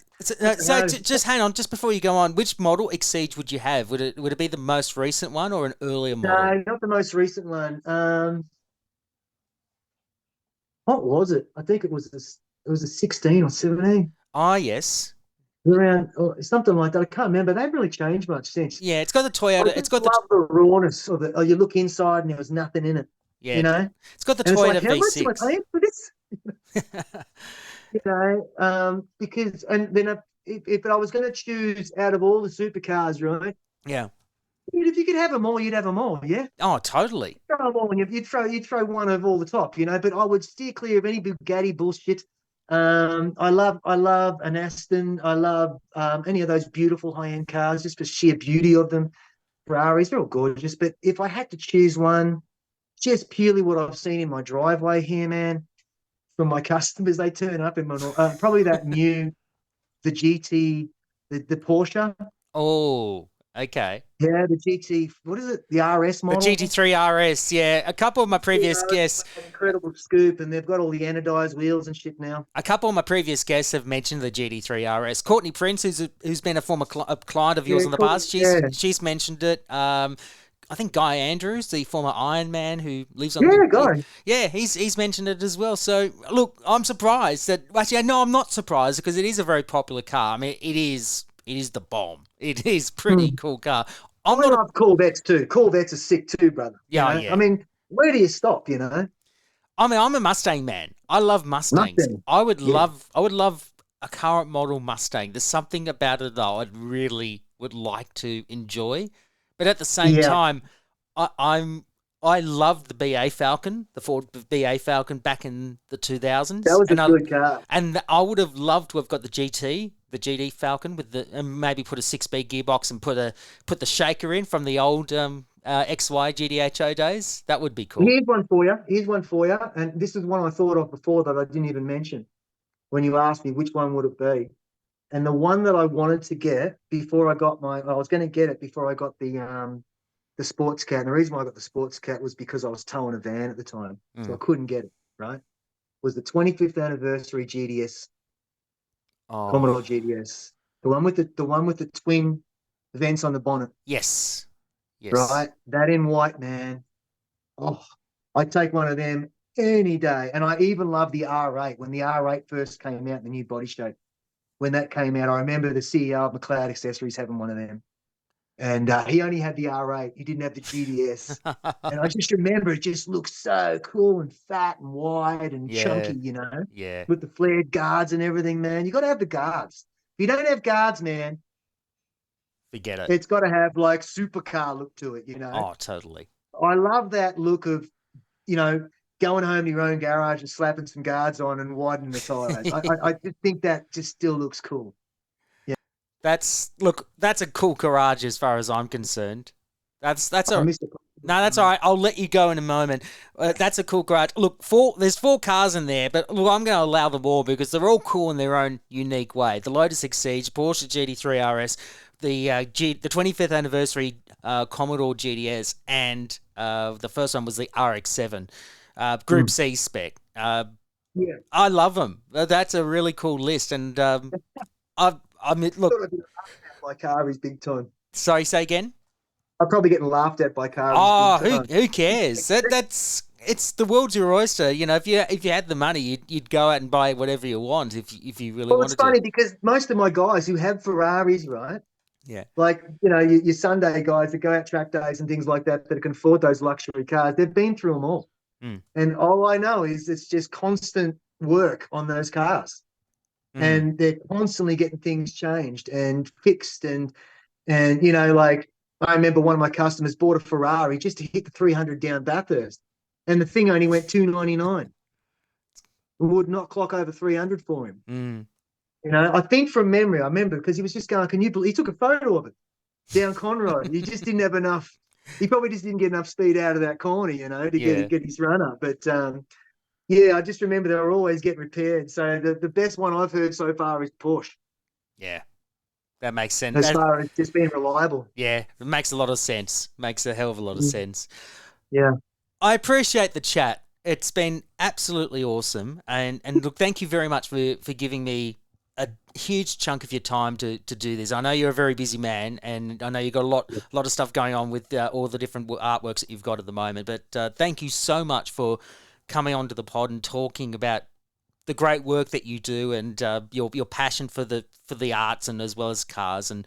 just hang on, just before you go on, which model Exige would you have? Would it be the most recent one or an earlier model? No, not the most recent one. What was it? I think it was a 16 or 17. Ah, yes. Around something like that. I can't remember. They haven't really changed much since. Yeah, it's got the I Toyota. just It's got love the rawness of it. Oh, you look inside and there was nothing in it. yeah. You know, It's got the and it's Toyota like, how much am I V6. paying for this? You know, because and then if I was going to choose out of all the supercars, right? Yeah. If you could have them all, you'd have them all. Yeah. Oh, totally. Throw them all, and you'd throw one of all the top, you know. But I would steer clear of any Bugatti bullshit. I love an Aston. I love any of those beautiful high end cars, just for sheer beauty of them. Ferraris, they're all gorgeous. But if I had to choose one, just purely what I've seen in my driveway here, man, from my customers, they turn up in my probably the GT, the Porsche. Oh, okay. Yeah, the GT. What is it? The RS The model. GT3 RS, yeah. A couple of my previous guests, An incredible scoop, and they've got all the anodized wheels and shit now. have mentioned the GT3 RS. Courtney Prince, who's been a former client of yours in the past, she's mentioned it. I think Guy Andrews, the former Ironman who lives on Guy. Yeah, he's mentioned it as well. So look, I'm surprised that actually no, I'm not surprised because it is a very popular car. I mean, it is the bomb. It is pretty cool car. I love Corvettes too. Corvettes are sick too, brother. Yeah, you know? yeah. I mean, where do you stop? You know. I mean, I'm a Mustang man. I love Mustangs. Mustang. I would love a current model Mustang. There's something about it though I'd really would like to enjoy. But at the same time, I loved the BA Falcon, the Ford BA Falcon back in the 2000s. That was a good car. And I would have loved to have got the GT Falcon with and maybe put a 6-speed gearbox and put the shaker in from the old XY GDHO days. That would be cool. Here's one for you. And this is one I thought of before that I didn't even mention when you asked me which one would it be. And the one that I wanted to get before I was going to get it before I got the sports cat. And the reason why I got the sports cat was because I was towing a van at the time. So I couldn't get it, right? Was the 25th anniversary GDS, Commodore GDS. The one with the twin vents on the bonnet. Yes. Right? That in white, man. Oh, I'd take one of them any day. And I even love the R8 when the R8 first came out, the new body shape. When that came out, I remember the CEO of McLeod Accessories having one of them. And he only had the R8. He didn't have the GDS. And I just remember it just looked so cool and fat and wide and chunky, you know? Yeah. With the flared guards and everything, man. You got to have the guards. If you don't have guards, man, forget it. It's got to have like supercar look to it, you know? Oh, totally. I love that look of, you know, going home to your own garage and slapping some guards on and widening the tires. I just think that just still looks cool. Yeah. That's a cool garage as far as I'm concerned. That's all right. No, that's all right. I'll let you go in a moment. That's a cool garage. Look, there's 4 cars in there, but look, I'm going to allow them all because they're all cool in their own unique way. The Lotus Exige, Porsche GT3 RS, the 25th anniversary Commodore GDS, and the first one was the RX-7. Group C spec. I love them. That's a really cool list, and I mean, look. My car is big time. Sorry, say again. I'm probably getting laughed at by cars. Oh, who cares? It's the world's your oyster. You know, if you had the money, you'd go out and buy whatever you want if you really wanted to. Well, it's funny because most of my guys who have Ferraris, right? Yeah. Like, you know, your Sunday guys that go out track days and things like that can afford those luxury cars, they've been through them all. And all I know is it's just constant work on those cars. And they're constantly getting things changed and fixed. And you know, like I remember one of my customers bought a Ferrari just to hit the 300 down Bathurst. And the thing only went $299. It would not clock over 300 for him. You know, I think from memory, I remember because he was just going, he took a photo of it down Conroe. He just didn't have enough. He probably just didn't get enough speed out of that corner, you know, to get his run up. But I just remember they were always getting repaired. So the best one I've heard so far is Porsche. Yeah, that makes sense. As far as just being reliable. Yeah, it makes a lot of sense. Makes a hell of a lot of sense. Yeah. I appreciate the chat. it's been absolutely awesome. And look, thank you very much for giving me a huge chunk of your time to do this. I know you're a very busy man, and I know you've got a lot of stuff going on with all the different artworks that you've got at the moment. But thank you so much for coming onto the pod and talking about the great work that you do and your passion for the arts and as well as cars. And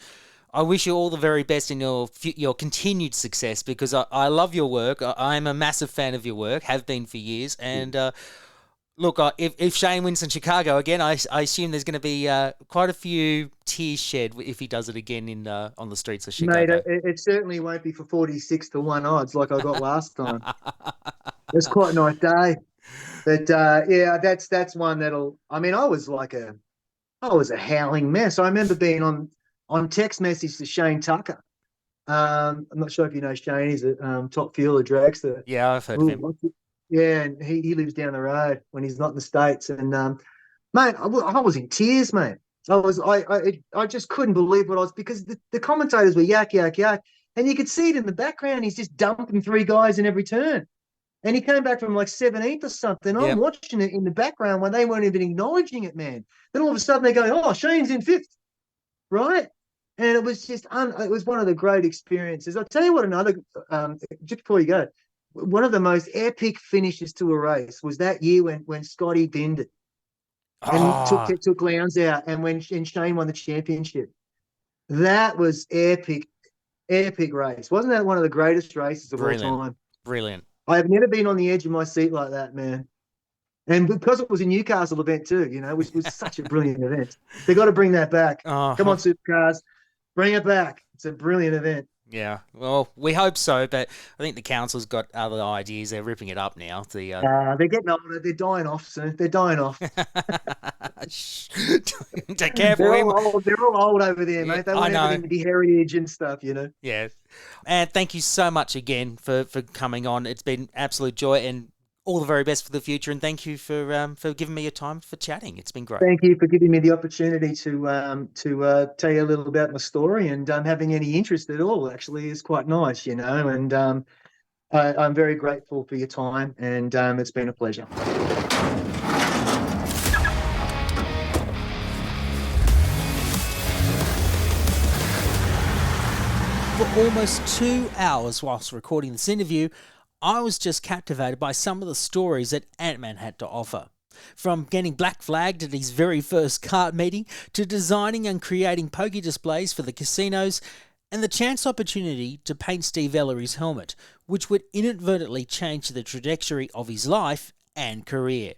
I wish you all the very best in your continued success, because I love your work. I'm a massive fan of your work, have been for years. And look, if Shane wins in Chicago again, I assume there's going to be quite a few tears shed if he does it again on the streets of Chicago. Mate, it certainly won't be for 46-1 odds like I got last time. It's quite a nice day. But yeah, that's one that'll. I mean, I was a howling mess. I remember being on text message to Shane Tucker. I'm not sure if you know Shane. He's a top fueler dragster. Yeah, I've heard of him. Yeah, and he lives down the road when he's not in the States. And mate, I was in tears, mate. I just couldn't believe what I was, because the commentators were yak, yak, yak, and you could see it in the background. He's just dumping 3 guys in every turn. And he came back from like 17th or something. Yep. I'm watching it in the background when they weren't even acknowledging it, man. Then all of a sudden they go, "Oh, Shane's in 5th," right? And it was just it was one of the great experiences. I'll tell you what, another just before you go, one of the most epic finishes to a race was that year when Scotty binned it and took Lowndes out, and Shane won the championship. That was epic race. Wasn't that one of the greatest races of all time? Brilliant. I have never been on the edge of my seat like that, man. And because it was a Newcastle event too, which was such a brilliant event. They got to bring that back. Come on, Supercars, bring it back. It's a brilliant event. Yeah, well, we hope so, but I think the council's got other ideas. They're ripping it up now. They're getting older. They're dying off soon. They're dying off. Take careful. They're all old over there, mate. They want everything to be heritage and stuff, Yeah. And thank you so much again for coming on. It's been absolute joy, and all the very best for the future. And thank you for giving me your time for chatting. It's been great. Thank you for giving me the opportunity to tell you a little about my story, and having any interest at all actually is quite nice, And I'm very grateful for your time, and it's been a pleasure. For almost 2 hours whilst recording this interview, I was just captivated by some of the stories that Antman had to offer. From getting black flagged at his very first kart meeting, to designing and creating pokey displays for the casinos, and the chance opportunity to paint Steve Ellery's helmet, which would inadvertently change the trajectory of his life and career.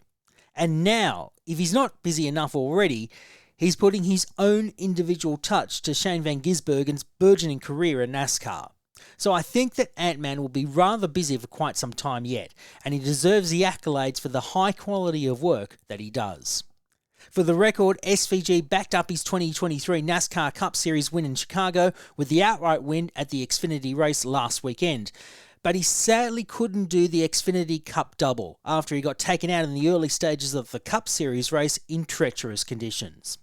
And now, if he's not busy enough already, he's putting his own individual touch to Shane van Gisbergen's burgeoning career in NASCAR. So I think that Antman will be rather busy for quite some time yet, and he deserves the accolades for the high quality of work that he does. For the record, SVG backed up his 2023 NASCAR Cup Series win in Chicago with the outright win at the Xfinity race last weekend. But he sadly couldn't do the Xfinity Cup double after he got taken out in the early stages of the Cup Series race in treacherous conditions.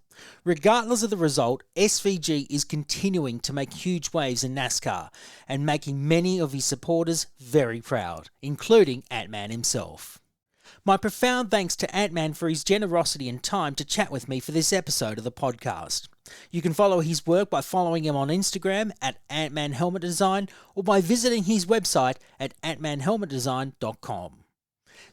Regardless of the result, SVG is continuing to make huge waves in NASCAR and making many of his supporters very proud, including Antman himself. My profound thanks to Antman for his generosity and time to chat with me for this episode of the podcast. You can follow his work by following him on Instagram at Antman Helmet Design, or by visiting his website at antmanhelmetdesign.com.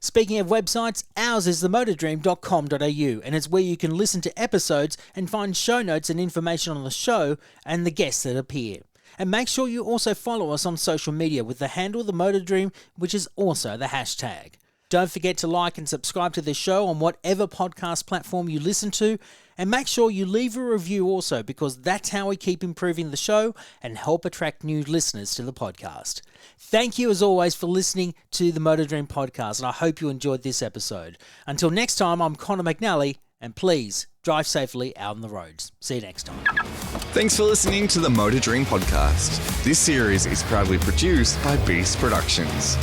Speaking of websites, ours is themotordream.com.au, and it's where you can listen to episodes and find show notes and information on the show and the guests that appear. And make sure you also follow us on social media with the handle The Motor Dream, which is also the hashtag. Don't forget to like and subscribe to the show on whatever podcast platform you listen to, and make sure you leave a review also, because that's how we keep improving the show and help attract new listeners to the podcast. Thank you as always for listening to the Motor Dream podcast, and I hope you enjoyed this episode. Until next time, I'm Connor McNally, and please drive safely out on the roads. See you next time. Thanks for listening to the Motor Dream podcast. This series is proudly produced by Beast Productions.